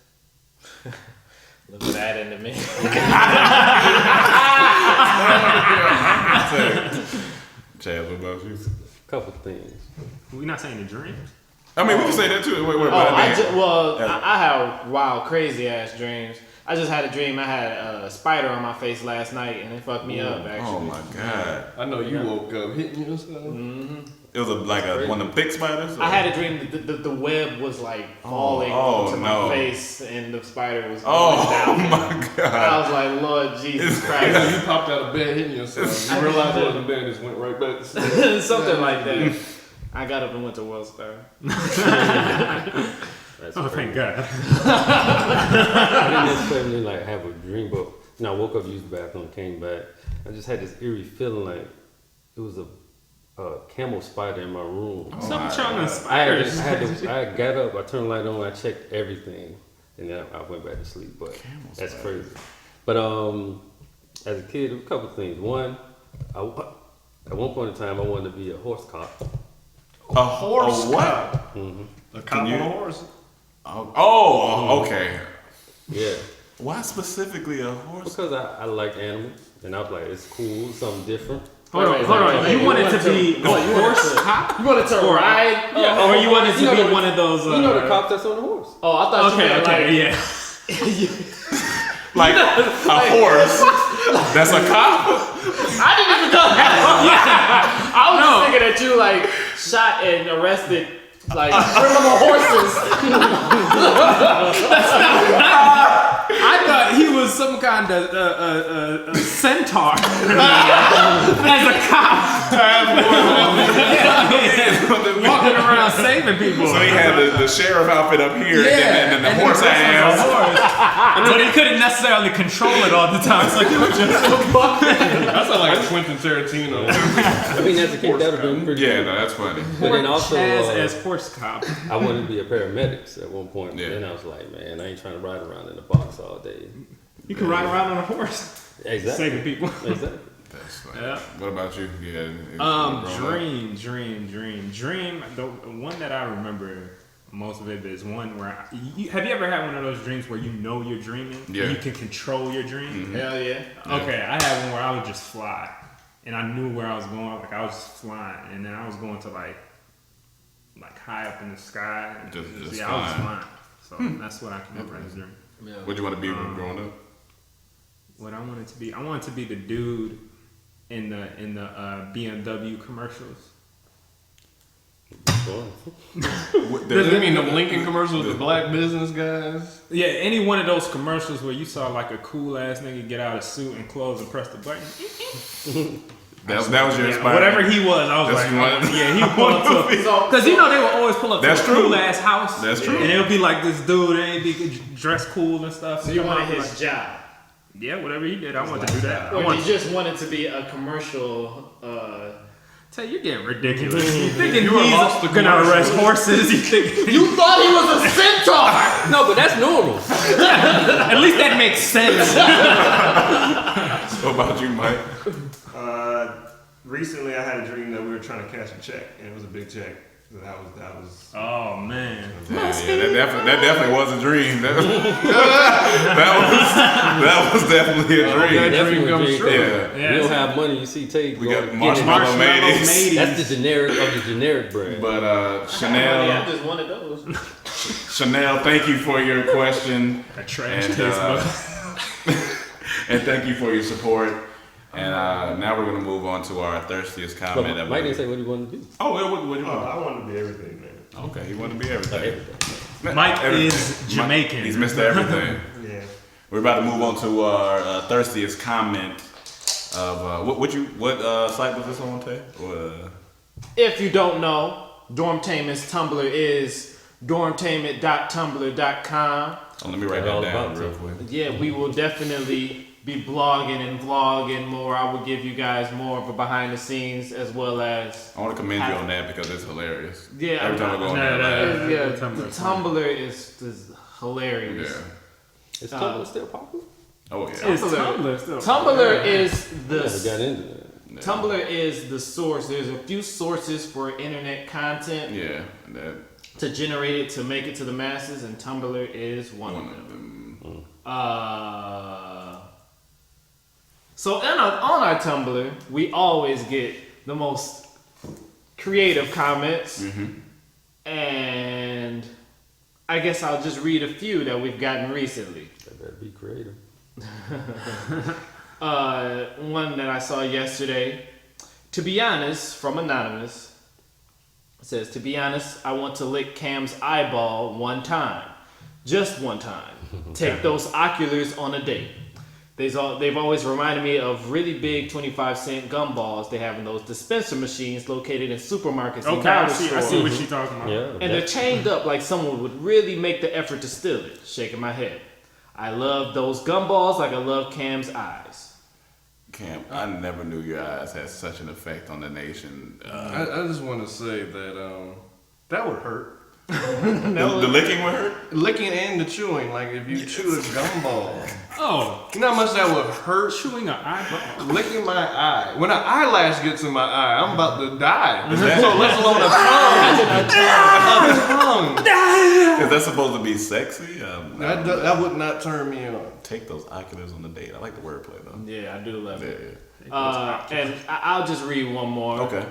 Look at that into me. Chad, what about you? Couple things. We're not saying the dream. I mean, we can say that too. I have wild, crazy ass dreams. I just had a dream. I had a spider on my face last night, and it fucked me up. Actually. Oh my god! I know you woke up hitting yourself. It was one of them thick spiders. I had a dream that the web was like falling onto my face, and the spider was going down. Oh my god! I was like, Lord Jesus Christ! You popped out of bed hitting yourself. You realized it was in bed and just went right back to sleep. Something like that. I got up and went to Wellstar. Thank God. I didn't necessarily have a dream, but I woke up, used the bathroom, came back. I just had this eerie feeling like it was a camel spider in my room. What's up with y'all and spiders? I got up, I turned the light on, I checked everything, and then I went back to sleep. But that's crazy. But as a kid, there were a couple things. One, at one point in time, I wanted to be a horse cop. A horse cop? Mm-hmm. A cop on a horse? Okay. Yeah. Why specifically a horse? Because I like animals, and I was like, it's cool, something different. Hold on. You wanted to be a horse cop? You wanted to ride? Or you wanted to be one of those... You know the cop that's on the horse. Oh, I thought you meant yeah. Like a horse that's a cop? I didn't even know that. I was just thinking that you shot and arrested criminal horses. I thought he was some kind of centaur as a cop. Walking around saving people. So he had the sheriff outfit up here, and then the horse ass. But he couldn't necessarily control it all the time. So he was just That sounds like a Quentin Tarantino. I mean, as a kid, that would have been pretty Yeah, cool. no, that's funny. But then also, as horse cop. I wanted to be a paramedic at one point. Yeah. Then I was like, man, I ain't trying to ride around in a box all day. You can ride around on a horse. Exactly. Saving people. Exactly. That's funny. Yeah. What about you? Dream. The one that I remember most vivid is one where have you ever had one of those dreams where you know you're dreaming? Yeah. And you can control your dream. Mm-hmm. Hell yeah. Okay, I had one where I would just fly, and I knew where I was going. Like I was just flying, and then I was going to like high up in the sky. And Just I was flying. So that's what I can remember as a dream. What'd you want to be when growing up? What I wanted to be the dude in the BMW commercials? Does it mean the Lincoln commercials with the black business guys? Yeah, any one of those commercials where you saw like a cool ass nigga get out of suit and clothes and press the button. That was your inspiration. Whatever he was, I was That's like, one- yeah, he pulled up to, because you know they would always pull up to That's a true. cool ass house. That's true. And it would be like this dude, and he'd be dressed cool and stuff. So you Come wanted out, his like, job. yeah, whatever he did, I wanted to do that. I Or you wanted. just wanted to be a commercial. Tell you, you're getting ridiculous. You thinking You were he's lost the gonna commercial. arrest horses? You think? You thought he was a centaur! No, but that's normal. At least that makes sense. What about you, Mike? Recently, I had a dream that we were trying to cash a check, and it was a big check. So that was. Oh man. Yeah, that definitely was a dream. That was definitely a dream. That dream Definitely comes dream true. Yeah. Yeah, You don't have money, you see Tate. We go got get it. marshmallow mateys. That's the generic of the generic brand. But I Chanel, just wanted those. Chanel, thank you for your question. a trash And, taste bud. and thank you for your support. And now we're gonna move on to our thirstiest comment. But Mike didn't say what he wanted to do. Oh, what you Oh, want? I wanted to be everything, man. Okay, he wanted to be everything. Everything. Mike Everything. is Jamaican. He's Mr. Everything. Yeah. We're about to move on to our thirstiest comment of what site was this on, Tay? If you don't know, Dormtainment's Tumblr is dormtainment.tumblr.com. Oh, let me write that down real quick. Yeah, we will definitely be blogging and vlogging more. I will give you guys more of a behind the scenes as well as I want to commend you on that because it's hilarious. yeah. Every time I go on there, yeah, the Tumblr the is Tumblr is hilarious. yeah. Is Tumblr still popular? Oh yeah. It's Tumblr still. Tumblr is I never got the into that. Tumblr is the source. There's a few sources for internet content Yeah. That to generate it to make it to the masses, and Tumblr is one of them. So on our Tumblr, we always get the most creative comments, and I guess I'll just read a few that we've gotten recently. That better be creative. One that I saw yesterday. To be honest, from Anonymous, it says, to be honest, I want to lick Cam's eyeball one time. Just one time. Take those oculars on a date. They've always reminded me of really big 25-cent gumballs they have in those dispenser machines located in supermarkets and Okay, I dollar see stores. what you're talking about. Yeah. And they're chained up like someone would really make the effort to steal it. Shaking my head. I love those gumballs like I love Cam's eyes. Cam, I never knew your eyes had such an effect on the nation. I just want to say that that would hurt. The licking would hurt. Licking and the chewing, like if you chew a gumball. Oh, You know how much that would hurt? chewing an eyeball. Licking my eye. When an eyelash gets in my eye, I'm about to die. that- So let alone a tongue. Is that supposed to be sexy? That would not turn me on. Take those oculars on the date. I like the wordplay though. Yeah, I do love it. Yeah. And I'll just read one more. Okay.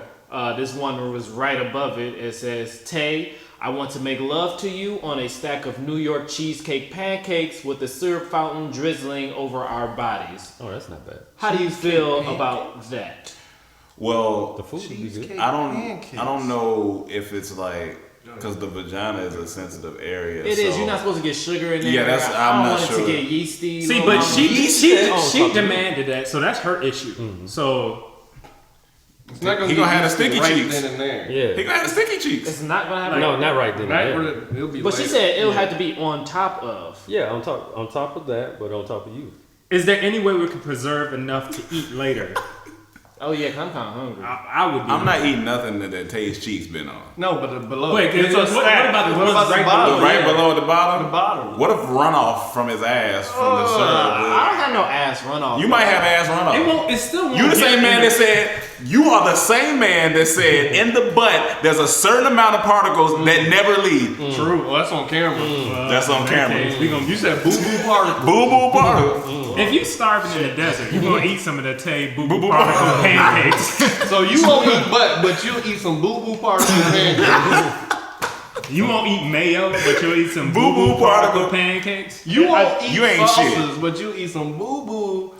This one was right above it. It says, Tay, I want to make love to you on a stack of New York cheesecake pancakes with the syrup fountain drizzling over our bodies. Oh, that's not bad. How do you feel about that? Well, The food would be good. I don't know if it's like because the vagina is a sensitive area. It so is. You're not supposed to get sugar in there. Yeah, that's- I I'm don't not want sure. it to get yeasty. See, little but mama. she demanded that, so that's her issue. So It's not gonna He get gonna have the used to sticky right cheeks. then and there. He Yeah. gonna have the sticky cheeks. It's not gonna happen. No, not right then. Right, and there. it'll be But she later. said it'll have to be on top of. Yeah, on top of that, but on top of you. is there any way we could preserve enough to eat later? Oh yeah, 'cause I'm kind of hungry. I would be. I'm not eating nothing that Tay's cheeks been on. No, but the below. Wait, It's what a stack. about the What ones about the right bottom? below? Right below at the bottom. The bottom. What if runoff from his ass from the syrup? I don't have no ass runoff. You might have ass runoff. It won't. It still won't. You the get same in man the- that said you are the same man that said in the butt there's a certain amount of particles that never leave. True. Well, that's on camera. That's on camera. You said boo boo particle. Boo boo particles. If you starving in the desert, you gonna eat some of the Tay Boo Boo Particle pancakes. So you won't eat butt, but you'll eat some boo boo particle pancakes. You won't eat mayo, but you'll eat some Boo Boo Boo Boo Particle Particle. pancakes. You won't eat You ain't sauces, shit. but you eat some boo boo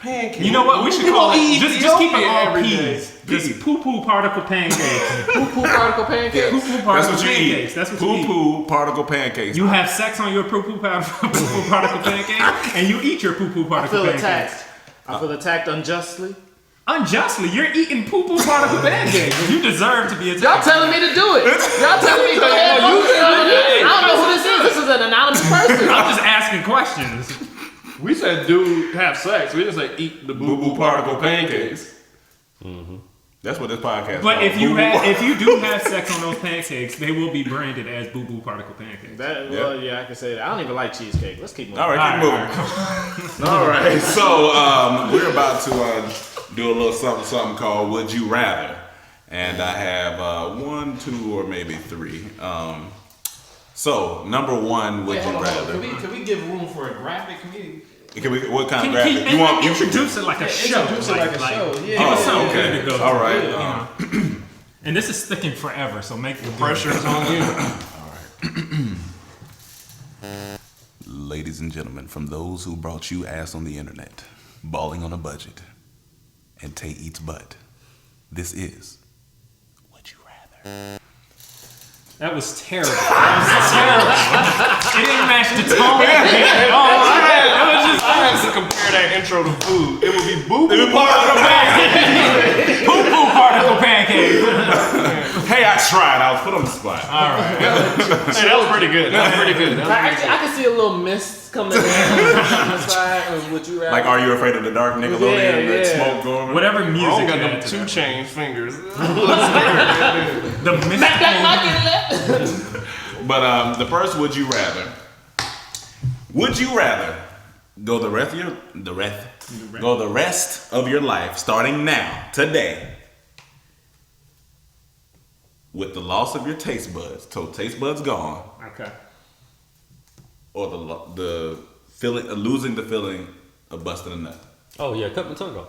Pancake. You know what? We should call it. Just keep it all every day. P's. Just Poo Poo particle pancakes. Poo Poo particle pancakes. Poo Poo That's particle what you pancakes. eat. That's what you eat. Poo particle pancakes. You have sex on your poo poo particle pancake, and you eat your poo poo I particle feel pancakes. attacked. I feel attacked unjustly. Unjustly, you're eating poo poo particle pancakes. You deserve to be Y'all attacked. telling me to do it. Y'all telling me to go ahead. I don't know who this is. This is an anonymous person. I'm just asking questions. We said dude have sex. We didn't say eat the boo boo particle pancakes. That's what this podcast. But is if you called. if you do have sex on those pancakes, they will be branded as boo boo particle pancakes. Well, yeah, I can say that. I don't even like cheesecake. Let's keep moving. All right, keep moving. All right, so we're about to do a little something called Would You Rather, and I have 1, 2, or maybe 3. So number 1, Would you rather? Can we give room for a graphic? What kind of graphic you want? Introduce it like a show. Introduce it like a show. Yeah. Give us something okay. good to go. All right. You know. And this is sticking forever, so make the Pressure is on you. Ladies and gentlemen, from those who brought you ass on the internet, balling on a budget, and Tay eats butt, this is Would You Rather. That was terrible. That was terrible. It didn't match the tone. I have to compare that intro to food. It would be boo boo particle pancake. Poo poo particle pancake. Hey, I tried. I was put on the spot. All right. Hey, that was pretty good. That was pretty good. I can see a little mist coming in on the side of Would You Rather. Like, Are You Afraid of the Dark? Nickelodeon, that smoke going. Whatever I music don't you got had them to 2 that. Chainz fingers. The But the first Would You Rather. Would you rather go the rest of your life, starting now, today, with the loss of your taste buds, so taste buds gone, Okay. or the feeling, losing the feeling of busting a nut? Oh yeah, cut my tongue off.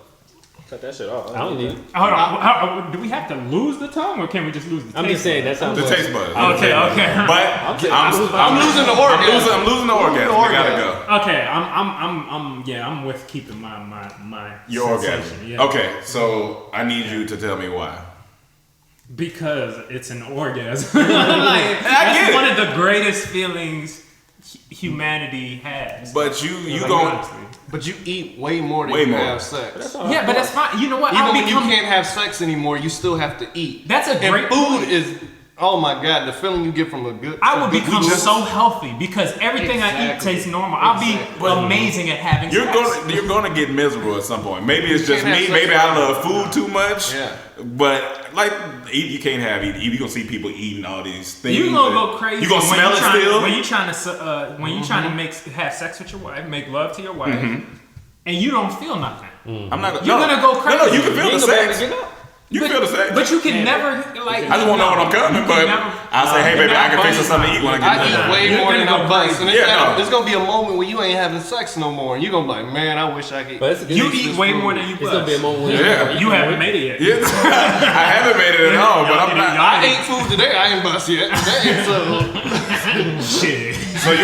Cut that shit off. I don't need it. Hold on. Do we have to lose the tongue, or can we just lose the taste? I'm just saying that sounds. The taste buds. Okay. But I'm losing the orgasm. I'm losing the orgasm. We gotta go. Okay, I'm with keeping my Your sensation, orgasm. yeah. Okay, so I need you to tell me why. Because it's an orgasm. That's one of the greatest feelings humanity has. But you Like, gon' honestly. But you eat way more than Way you more. have sex. Yeah, but that's fine. You know what? Even when you can't have sex anymore, you still have to eat. That's a great And food point. is, oh my God, the feeling you get from a good. I would good become food. so healthy because everything I eat Exactly. tastes normal. I'll be amazing at having You're sex. gonna get miserable at some point. Maybe it's just can't have me. sex Maybe I love food too much. Yeah. But like, you can't have eat. You gonna see people eating all these things. You gonna go crazy. You gonna when smell you it trying- still. when you trying to have sex with your wife, make love to your wife, and you don't feel nothing. I'm not. You're gonna go crazy. No, you can feel the sex. Get up. You can feel the sex. But you can never like. I just want to know when I'm coming. But I'll say, hey baby, I can fix us something to eat when I get I eat done. way You're more gonna than I go bust. crazy. And Yeah, there's gonna be a moment where you ain't having sex no more. And you're gonna be like, man, I wish I could. But it's, You it's, eat way more than you it's gonna be a bust. moment when Yeah. You haven't made it yet. Yeah. I haven't made it at all, but I'm not. I ate food today. I ain't bust yet. Today, so Shit. So you.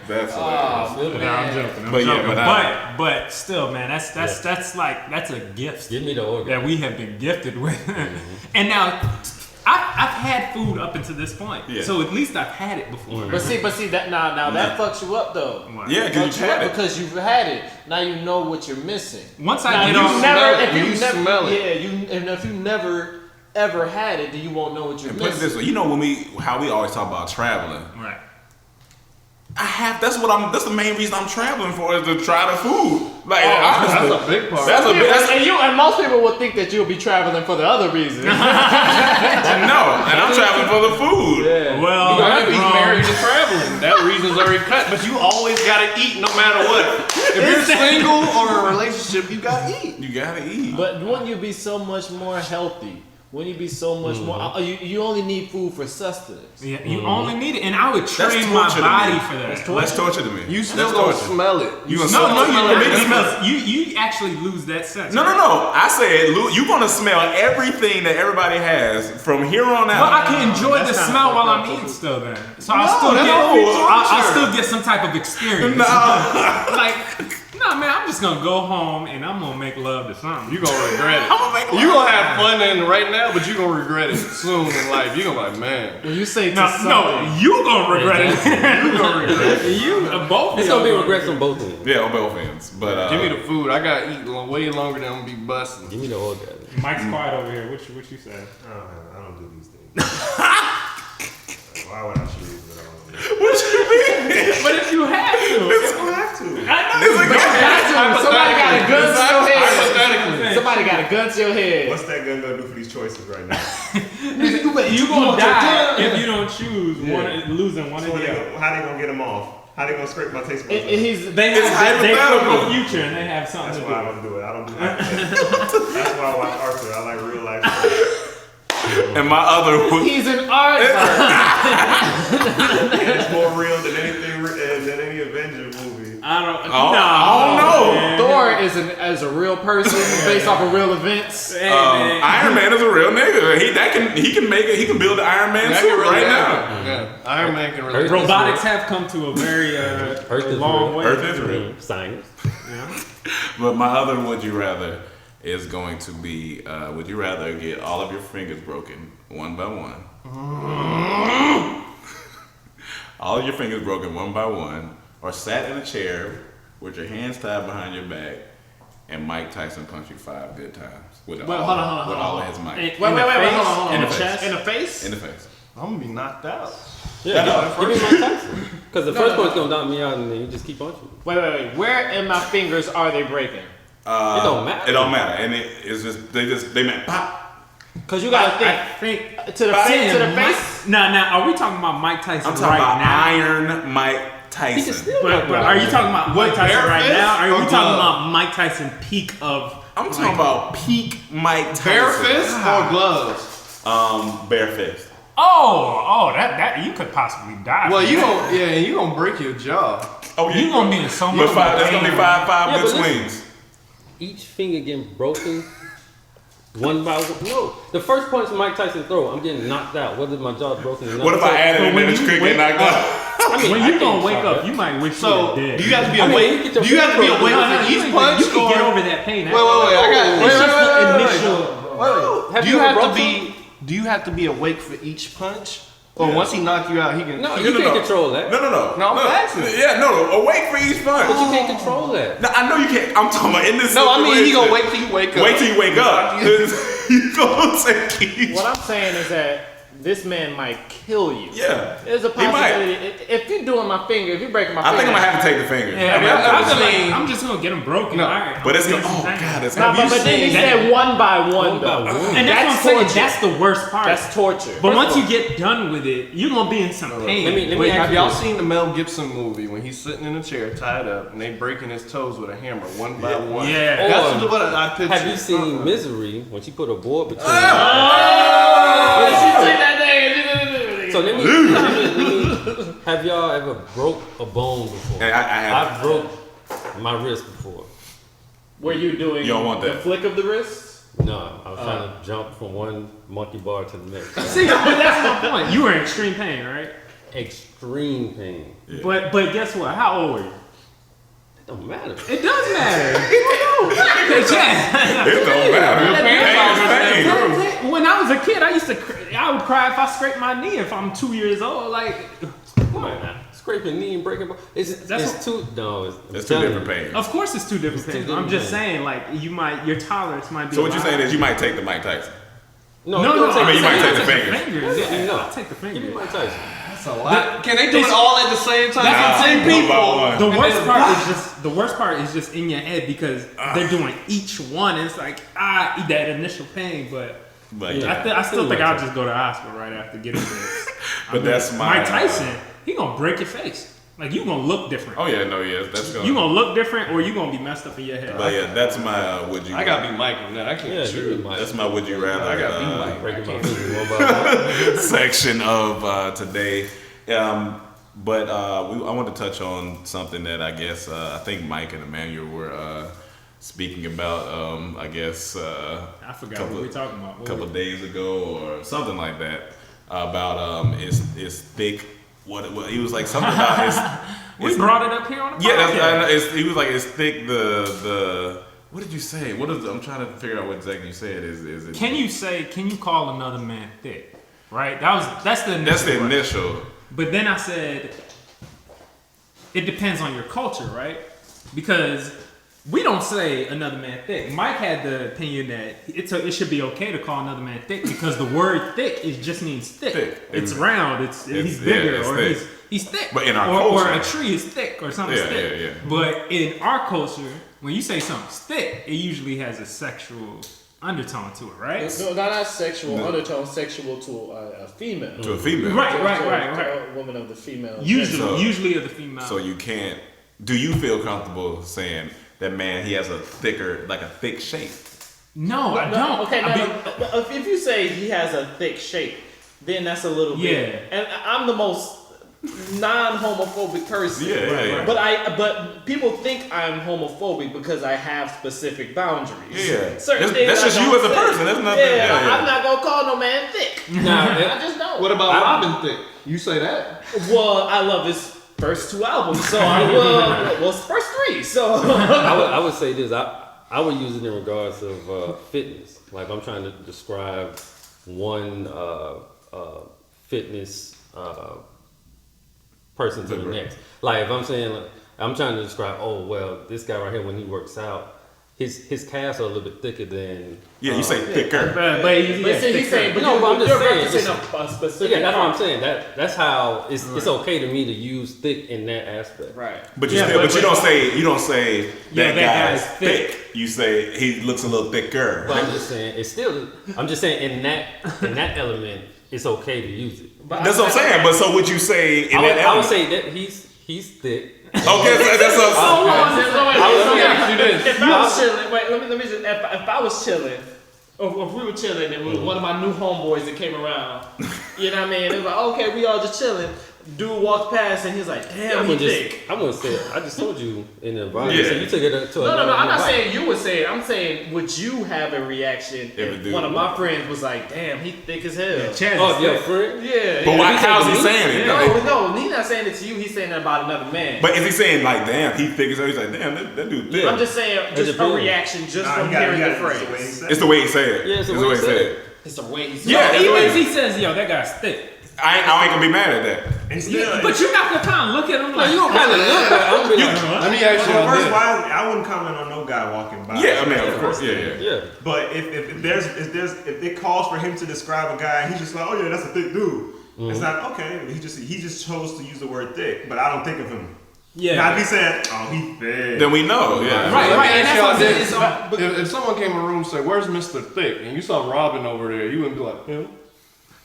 That's hilarious. No, I'm joking. But yeah, but still, man, that's a gift Give me the organ. that we have been gifted with. And now I've had food up until this point, Yeah. so at least I've had it before. But see that now that fucks you up though. Yeah, because you had it. Because you've had it. Now you know what you're missing. Once Now, I get you off, never, if You you never, smell it. yeah, and if you never ever had it, then you won't know what you're And put it missing. this way, you know how we always talk about traveling. right? That's the main reason I'm traveling for is to try the food. Like honestly, that's a big part. And most people would think that you'll be traveling for the other reason. no, and I'm traveling for the food. Well, You gotta that's be wrong. married and traveling. That reason's already cut. But you always gotta eat no matter what. If you're single or in a relationship, you gotta eat. You gotta eat. But wouldn't you be so much more healthy Wouldn't you be so much more? You only need food for sustenance. Yeah, you only need it, and I would train That's my torture to body me. for that. That's torture to me. You still That's gonna torture. smell it. You gonna No, smell it? because you actually lose that sense. No. I said you're gonna smell everything that everybody has from here on out. Well, I can enjoy the smell while I'm eating still then. So I'll still get some type of experience. No, man, I'm just gonna go home and I'm gonna make love to something. You gonna regret it. I'm gonna make You gonna have fun in right now, but you gonna regret it soon in life. You gonna be like, man. When you say No, you gonna regret it. You gonna regret it. You both. It's gonna be regrets on both ends. Yeah, on both ends. But Give me the food. I gotta eat way longer than I'm gonna be busting. Give me the orgasm. Mike's quiet over here. What you say? I don't do these things. Why would I choose it? I don't know. what you mean? But if you had to, I don't have to. Somebody got a gun to your head. Hypothetically. Somebody got a gun to your head. What's that gun gonna do for these choices right now? you gonna die if you don't choose losing one So of the other. how they gonna get them off? How they gonna scrape my taste buds? They It's have they hypothetical. the future and they have something That's to why I do. don't do it. I don't do that. That's why I watch Arthur. I like real life. And my other one. He's an artist. It's more real than anything than any Avenger movie. I don't know. man. Thor is a real person based off of real events. Hey, man. Iron Man is a real nigga. He can make it. He can build the Iron Man That suit can really right now. happen. Yeah. Iron Man can really. Robotics have come to a very Earth is long real. way. Earth is real. Science. But my other would you rather is going to be would you rather get all of your fingers broken one by one? All of your fingers broken one by one, or sat in a chair with your hands tied behind your back and Mike Tyson punched you 5 good times with all of his mic. Wait, hold on. In the chest? face. In the face? In the face. I'm gonna be knocked out. Yeah, give me Mike Tyson. Because the first one's gonna knock me out and then you just keep punching. Wait. Where in my fingers are they breaking? It don't matter. It don't matter, and it's just they meant pop. Cause you gotta I think to the face. Now, are we talking about Mike Tyson I'm talking right about now? Iron Mike He can Tyson. still But knock me are out. you talking about Mike Tyson right bare now? fist Or are or we talking glove? about Mike Tyson peak of? I'm talking about peak Mike Tyson. Bare fist or gloves? Bare fist. Oh, that you could possibly die. Well, from you that. gonna break your jaw. Oh, You gonna be in so much. But there's gonna be five Yeah, good but listen. swings. Each finger getting broken one by one. No, the first punch Mike Tyson throw, I'm getting knocked out. Whether my jaw's broken or not. What if I added in when there the you cricket wake knocked out? When I you can't gonna wake stop up, that. you might wish So you were dead. do you have to be I mean, awake? you get your Do you have to be finger awake broken. for each you punch? can get over that pain. Wait. I got. It's just the initial. Have Do you have to broken? be? Do you have to be awake for each punch? Or once he knock you out, he can. No, you can't control that. No. No, I'm asking. Yeah, no. Awake for each punch. But you can't control that. No, I know you can't. I'm talking about in this. No, I mean he gonna situation. wait till you wake up. Wait till you wake up. You gonna take each. What I'm saying is that this man might kill you. Yeah. There's a He might. possibility. If you're doing my finger, if you're breaking my I finger. think I'm gonna have to take the finger. Yeah, I mean, I I've feel seen- like I'm just gonna get them broken. No. All right, But it's I'm gonna. gonna Oh do God, it's No, gonna be. but then he said one by one, though. And that's what I'm saying. torture. That's the worst part. That's torture. But once you get done with it, you're gonna be in some pain. Let me Wait, ask have you y'all this. seen the Mel Gibson movie when he's sitting in a chair tied up and they breaking his toes with a hammer one by one? Yeah. That's Or what I picture. Have you seen Misery when she put a board between? So let me. Have y'all ever broke a bone before? I have. I broke my wrist before. Were you doing You don't want the that. flick of the wrist? No, I was trying to jump from one monkey bar to the next. See, but that's my point. You were in extreme pain, right? Extreme pain. But guess what? How old were you? It don't matter. It does matter. Hey, Chad. It don't matter. When I was a kid, I would cry if I scraped my knee if I'm 2 years old. Like, Come on now. Scraping knee and breaking bone. It's too. No, It's two telling different you. pains. of course, it's two different two things. different I'm just things. saying, like, your tolerance might be. So what you're a lot. saying is you might take the Mike Tyson. No, No, you don't I mean, you might take the I'll fingers. Yeah, No. I'll take the Give me fingers. Mike Tyson. That's a lot. Can they do it all at the same time? That's Same what I'm saying. people. One by one. The worst part is just in your head because they're doing each one. And it's like that initial pain, but But Yeah. I still think I'll just go to the hospital right after getting this. But that's my Mike Tyson. He gonna break your face. Like you gonna look different. Oh yeah, no, yeah, that's gonna. You gonna look different, or you gonna be messed up in your head. But yeah, that's my would you. I gotta be Mike on that. I can't shoot. That's my would you rather. I gotta be Mike. Breaking my food one by one. Section of today. But I want to touch on something that I guess I think Mike and Emmanuel were speaking about. I guess I forgot what we were talking about. A couple of days ago or something like that about it's thick. What he was like something about we brought it up here on the Yeah, podcast. he was like it's thick. The what did you say? What is? I'm trying to figure out what exactly you said. Is it? Can you call another man thick? Right. That's the initial. But then I said, it depends on your culture, right? Because we don't say another man thick. Mike had the opinion that it should be okay to call another man thick because the word thick just means thick. It's round. He's bigger or thick. he's thick. But in our culture, culture, or a tree is thick or something's thick. Yeah. But in our culture, when you say something's thick, it usually has a sexual undertone to it, right? No, not sexual undertone, sexual to a female. To a female. Right. A woman of the female. Usually of the female. So you can't. Do you feel comfortable saying that man he has a thick shape? No, I don't. Okay, if you say he has a thick shape, then that's a little bit. And I'm the most non-homophobic person. Yeah. But people think I'm homophobic because I have specific boundaries. Yeah. Certain things that's just you as a person. That's nothing. I'm not gonna call no man thick. I just don't. What about Robin thick? You say that? Well, I love his first 2 albums, so I will. Well, first 3. So I would say this. I would use it in regards of fitness. Like I'm trying to describe one fitness person to the next. Like if I'm saying, I'm trying to describe. Oh well, this guy right here when he works out, his calves are a little bit thicker than. Yeah, you say thicker. But he's saying. But I'm just saying. a specific. Yeah, that's what I'm saying. That's how it's okay to me to use thick in that aspect. Right. But you you don't say that guy's thick. You say he looks a little thicker. But I'm just saying I'm just saying in that element, it's okay to use it. But that's what I'm saying. But so would you say in that element? I would say that he's thick. Okay, so that's what If I was chilling, let me just. If I was chilling, or if we were chilling, and one of my new homeboys that came around, you know what I mean? It was like, okay, we all just chilling. Dude walked past and he's like, damn, he thick. I wouldn't say it. I just told you in the environment. So you took it to No, I'm not saying you would say it. I'm saying, would you have a reaction if one of my friends was like, damn, he thick as hell? Oh, your friend? Yeah. But why? How's he saying it? No, he's not saying it to you. He's saying it about another man. But is he saying like, damn, he thick as hell? He's like, damn, that dude thick. I'm just saying, just a reaction from hearing the phrase. It's the way he said it. Yeah, it's the way he said it. It's the way he said it. Yeah, even if he says, yo, that guy's thick. I ain't gonna be mad at that. But you're not gonna kind of look at him like, you don't kind of look at him. Let me ask you First this. of all, I wouldn't comment on no guy walking by. Yeah, I mean, of course, yeah. But if it calls for him to describe a guy, he's just like, oh yeah, that's a thick dude. It's not okay. He just chose to use the word thick, but I don't think of him. yeah. Now if he said, oh, he thick. Then we know. Yeah. Right. Let me And ask that's what I'm y'all saying. this. If someone came in the room and said, "Where's Mr. Thick?" and you saw Robin over there, you wouldn't be like, him.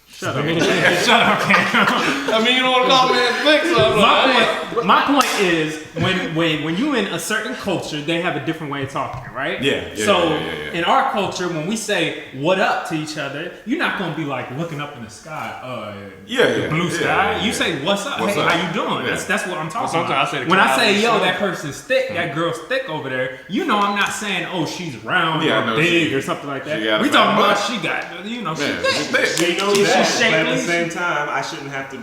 Shut up. Shut up, Cam. I mean, you don't want to call me thick, so I'm like, My point is when you in a certain culture, they have a different way of talking, right? Yeah. So in our culture, when we say "what up" to each other, you're not gonna be like looking up in the sky, the blue sky. You say "what's up?" What's hey, up? how you doing? Yeah. That's what I'm talking about. sometimes I say the when I clouds say and "yo, sun. that person's thick," that girl's thick over there, you know I'm not saying "oh, she's round Yeah, I or know big" she- or something like that. she got a We fat talking about butt. she got, Man, she's she's thick. thick. You know She's that, but at the shapely. same time, I shouldn't have to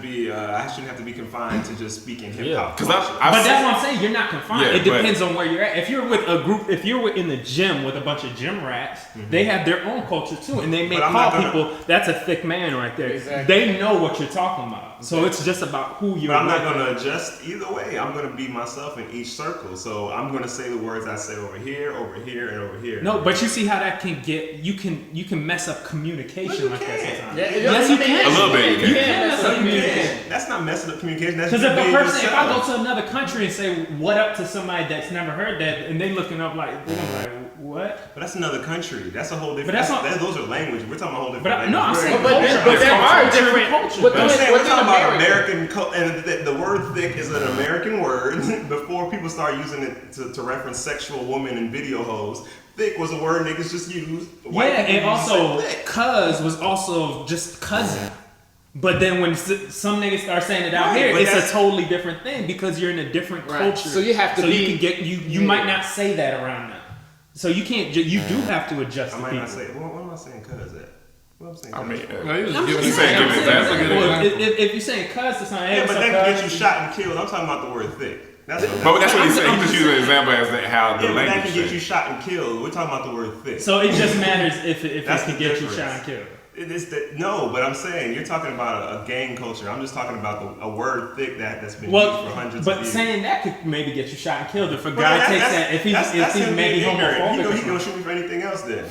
be confined to just speaking hip hop. Because But that's what I'm saying. You're not confined. Yeah, it depends on where you're at. If you're with a group, if you're in the gym with a bunch of gym rats, they have their own culture too, and they may But I'm call not gonna- people, "That's a thick man right there." Exactly. They know what you're talking about. So it's just about who you're. But I'm not with. going to adjust either way. I'm going to be myself in each circle. So I'm going to say the words I say over here, and over here. No, but you see how that can get. You can mess up communication like that sometimes. Yes, you can. A little bit. You can mess up communication. That's not messing up communication. That's Because just if being if I go yourself. to another country and say what up to somebody that's never heard that, and they looking up like, they're gonna be like, what? But that's another country. That's a whole different. But those are language. We're talking about a whole different. But language. no, I'm saying, but there are different cultures. But I'm saying we're talking about American, and the word "thick" is an American word. Before people start using it to reference sexual women and video hoes, thick was a word niggas just used. And also, cuz was also just cousin. But then when some niggas start saying it out here, it's a totally different thing because you're in a different culture. So you have to you can get you might not say that around them. So you can't. You do have to adjust. I might not say. What am I saying? Cuz at? What I'm saying? I mean, No, he was I'm giving just an saying, example. That's a good example. if you're saying cuz to something, Yeah, but that can get you shot and killed. I'm talking about the word thick. That's But that's what he said. He just used an example as how the yeah, but that language. can get you shot and killed. We're talking about the word thick. So it just matters if it That's can the get you difference. shot and killed. No, but I'm saying you're talking about a gang culture. I'm just talking about a word thick that's been used for hundreds of years. But saying that could maybe get you shot and killed if a Well, guy takes that. If he's him maybe being ignorant. homophobic. He gonna shoot me for anything else then.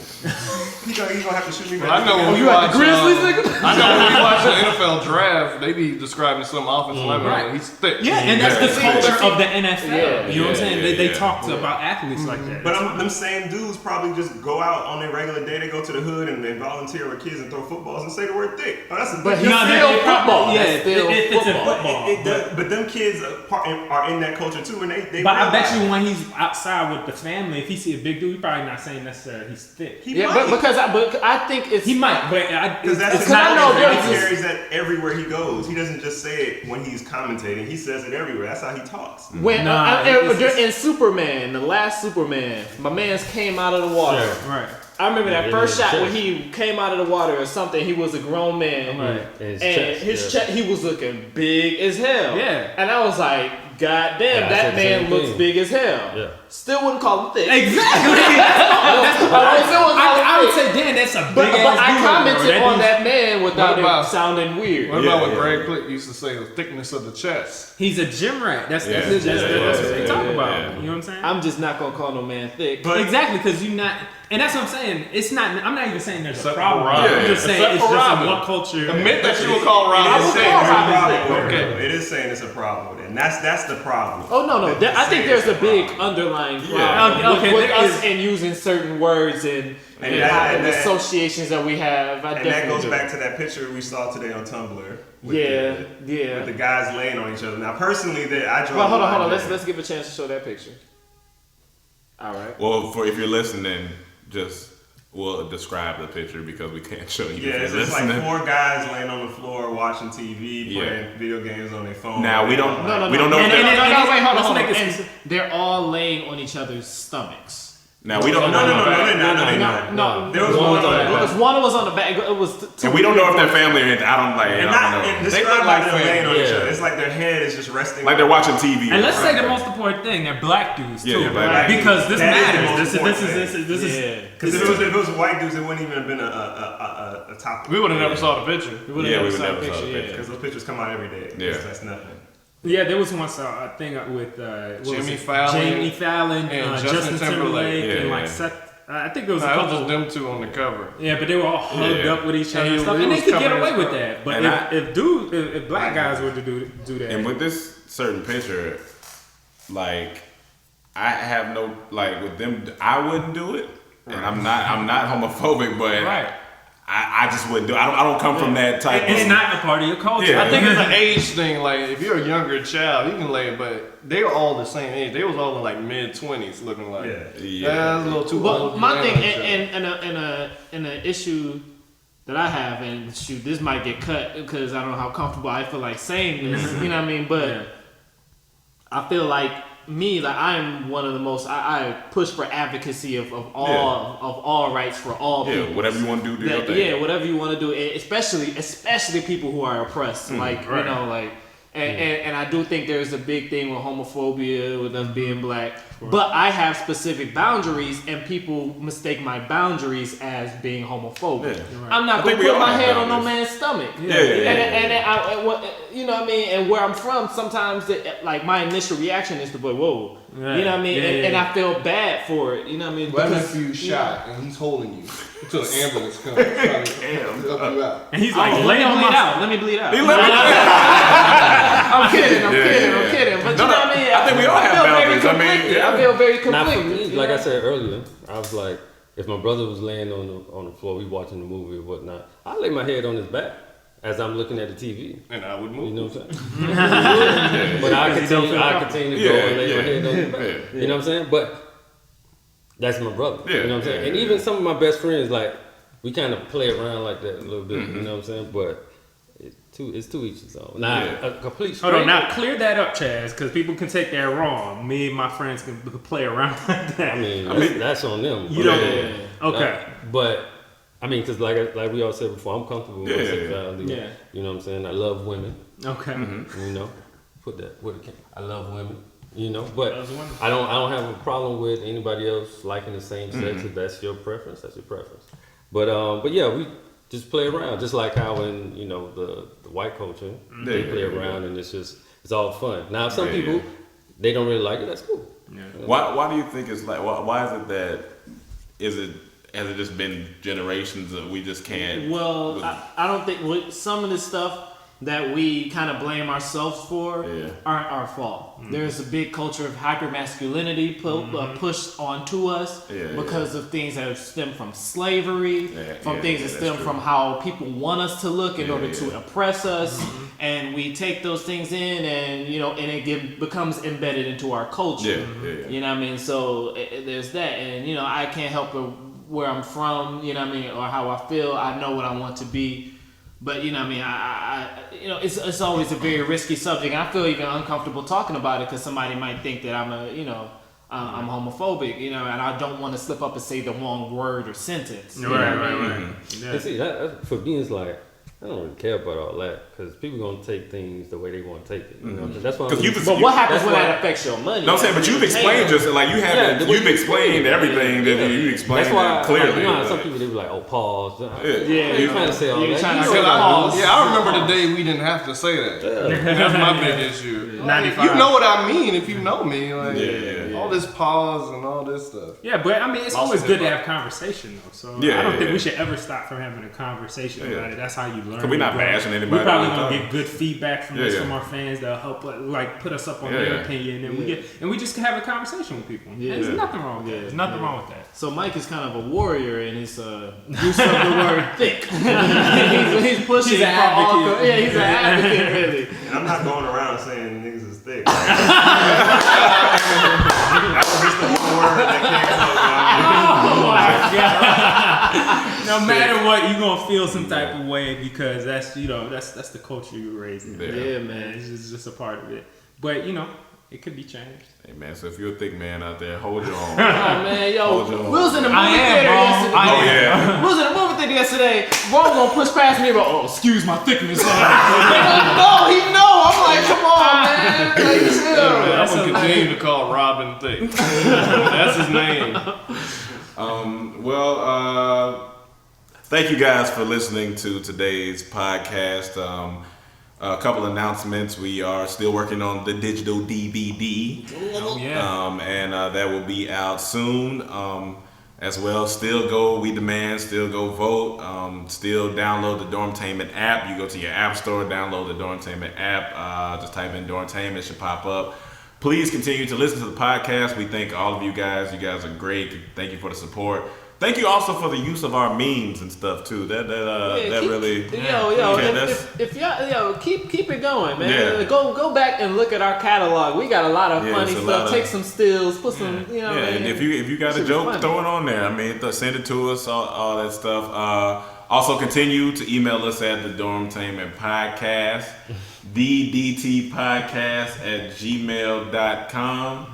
he gonna have to shoot me for Well, I know anything when else. we watch Grizzlies, nigga? I know when we watch the NFL draft, they be describing some offensive lineman. Right. He's thick. Yeah, and that's the culture of the NFL. Yeah, you know what I'm saying? They yeah. talk about athletes like that. But them same dudes probably just go out on their regular day. They go to the hood and they volunteer with kids and throw footballs and say the word thick. Oh, that's a But big he's still football. Yeah, That's still if it's in football. football. But them kids are in that culture too, and they. But I bet realize- you when he's outside with the family, if he see a big dude, he probably not saying necessarily he's thick. He Yeah, might. but I think it's He might, but Because that's It's his not- no, culture. there's He this- carries that everywhere he goes. He doesn't just say it when he's commentating. He says it everywhere. That's how he talks. when Nah, in Superman, the last Superman, my man's came out of the water. Right. I remember that first his shot chest. when he came out of the water or something. He was a grown man, Right. His and chest, his yeah. chest, he was looking big as hell. Yeah. and I was like, God damn, Yeah, I that said the man same looks thing. big as hell. Yeah. Still wouldn't call him thick. Exactly. I would say, damn, that's a big But ass I dude, commented bro. That on dude's- that man without What about- it sounding weird. What Yeah, about what yeah. Greg Plitt used to say, the thickness of the chest? He's a gym rat. That's Yeah. what they talk Yeah. about. Yeah. You know what I'm saying? I'm just not gonna call no man thick. But exactly, because you're not, and that's what I'm saying. It's not. I'm not even saying there's a Except for problem. Robin. I'm just saying Except it's for just Robin. in what culture. Admit that you would call Robin It is thick. saying it's a Robin problem thick. with it. Okay. It is saying it's a problem with it. And that's the problem. Oh no, That- I think saying there's it's a big problem. underlying Yeah. problem Okay, with there us is. and using certain words and And the that- associations that we have. I And that definitely goes do. back to that picture we saw today on Tumblr. With Yeah, the, yeah. With the guys laying on each other. Now, personally, I draw. Well, hold a on. line there. Let's give a chance to show that picture. All right. Well, if you're listening, we'll describe the picture because we can't show you. Yeah, if it's you're just like listening. 4 guys laying on the floor watching TV, playing video games on their phone. Now we don't. No, We don't know. If And- they're- and- and- wait, hold let's on. make this- And they're all laying on each other's stomachs. now we don't. No, know. they're not. No, There was one on the back. because one was on the back. It was And we don't know if they're family or anything. I don't like. And I not don't and know. describe look like like they're laying on each yeah. other. It's like their head is just resting. Like they're watching TV. And let's say the Right. most important thing, they're black dudes too, Yeah, yeah, black dudes. because this That is the matters. most This important is Because if it was white dudes, it wouldn't even have been a topic. We would have never saw the picture. Yeah, we would never saw the picture. Because those pictures come out every day. Yeah. That's nothing. Yeah, there was one I think with Jimmy Fallon Jamie Fallon, and Justin Justin Timberlake, Timberlake. and Yeah, like yeah. Seth. I think there was a Nah, it was couple. just them two on the cover. Yeah, but they were all hugged Yeah. up with each other And and stuff, he and they was could get covering away his with mouth. that. But And if black guys were to do that, And with this certain picture, like I have no like with them, I wouldn't do it, and I'm not homophobic, but right, I just wouldn't do it. I don't come from that type. it's of, not a part of your culture. Yeah. I think it's an age thing. Like if you're a younger child, you can lay it, but they were all the same age. They was all in like mid-20s, looking like Yeah. that's a little too Well, old. my to thing, lay on each other. and an issue that I have, and shoot, this might get cut because I don't know how comfortable I feel like saying this. You know what I mean? But Yeah. I feel like me, like I'm one of the most. I push for advocacy of all rights for all Yeah, people. whatever you want to do your thing. Yeah, whatever you want to do, and especially people who are oppressed, like you know, like. And I do think there's a big thing with homophobia with us being black, but I have specific boundaries, and people mistake my boundaries as being homophobic. Yeah. I'm not I gonna think we put all my have head on no boundaries. man's stomach. Yeah. And you know what I mean. And where I'm from, sometimes like my initial reaction is to be, whoa. Right. You know what I mean? Yeah, And I feel bad for it. You know what I mean? What Because, if you shot and he's holding you until the ambulance comes trying to help you out? And he's like, let lay me on bleed my out. Let me bleed out. He let me- I'm kidding. I'm kidding. But you know what I mean? I think we all have feel very boundaries. I mean, conflicted. yeah. I feel very Now for conflicted. me, like I said earlier, I was like, if my brother was laying on the floor, we watching the movie or whatnot, I lay my head on his back as I'm looking at the TV. And I would move. You know what I'm saying? But I continue to go and lay my head on his back. You know what I'm saying? But that's my brother. You know what I'm saying? And even some of my best friends, like, we kind of play around like that a little bit. You know what I'm saying? But it's to each his own. Now, a complete Hold on, stranger. now clear that up, Chaz, because people can take that wrong. Me and my friends can play around like that. I mean, that's on them. You don't. Okay. But I mean, because like we all said before, I'm comfortable with my sexuality. Yeah. You know what I'm saying? I love women. Okay. You know, put that where it came. I love women. You know, but Loves women. I don't have a problem with anybody else liking the same sex. If that's your preference, that's your preference. But yeah, we just play around, just like how in the white culture they play around, and it's all fun. Now, some people they don't really like it. That's cool. Yeah. Why do you think it's like? Why is it that? Has it just been generations of we just can't? Well, I don't think some of the stuff that we kind of blame ourselves for aren't our fault. There's a big culture of hypermasculinity pushed onto us because of things that have stemmed from slavery, from things that stem from how people want us to look in order to oppress us, and we take those things in, and and it becomes embedded into our culture. You know what I mean? So there's that, and I can't help where I'm from. You know what I mean, or how I feel. I know what I want to be. But what I mean, it's always a very risky subject. And I feel even uncomfortable talking about it because somebody might think that I'm I'm homophobic, and I don't want to slip up and say the wrong word or sentence. Right. Yeah. And see, that for me is like, I don't really care about all that because people gonna take things the way they want to take it. You know, that's why. But what happens when that affects your money? No, I'm saying, but you've explained yourself. Like you haven't. You've explained everything that you explained. That's why clearly. Like, some people they be like, "Oh, pause." You trying to say all that. I remember the day we didn't have to say that. That's my big issue. 95. You know what I mean if you know me. Like all this pause and all this stuff. Yeah, but I mean, it's always good to have conversation though. So I don't think we should ever stop from having a conversation about it. That's how you learn. Because we're not bashing anybody. We're probably gonna get good feedback from this from our fans that'll help put us up on their opinion, and we just can have a conversation with people. Yeah. And there's nothing wrong with that. There's nothing wrong with that. So Mike is kind of a warrior in his use of the word thick. he's pushing He's an advocate. He's an advocate, really. And I'm not going around saying niggas is thick. That was just the one word that came out. No matter what, you're gonna feel some type of way because that's that's the culture you were raised in. Yeah, man. It's just a part of it. But it could be changed. Hey man, so if you're a thick man out there, hold your own. Oh man, we was in the movie I am, theater bro. yesterday. We was in the movie theater yesterday. Bro gonna push past me, but excuse my thickness. He know. I'm like, come on, man. Like, chill. I'm gonna continue to call Robin thick. That's his name. Thank you guys for listening to today's podcast. A couple announcements. We are still working on the digital DVD. Oh yeah. And that will be out soon. As well, still go We Demand, still go vote. Still download the Dormtainment app. You go to your app store, download the Dormtainment app. Just type in Dormtainment, it should pop up. Please continue to listen to the podcast. We thank all of you guys. You guys are great. Thank you for the support. Thank you also for the use of our memes and stuff too. That really. If y'all keep it going, man. Go back and look at our catalog. We got a lot of funny stuff. Take some stills, put some. And if you got a joke, throw it on there. I mean, send it to us. All that stuff. Also, continue to email us at the Dormtainment Podcast, thedtpodcast@gmail.com.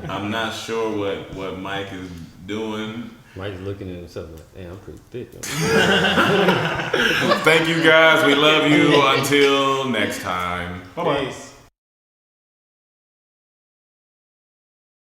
I'm not sure what Mike is doing. Mike's looking at himself like, damn, I'm pretty thick. Thank you guys. We love you. Until next time. Peace.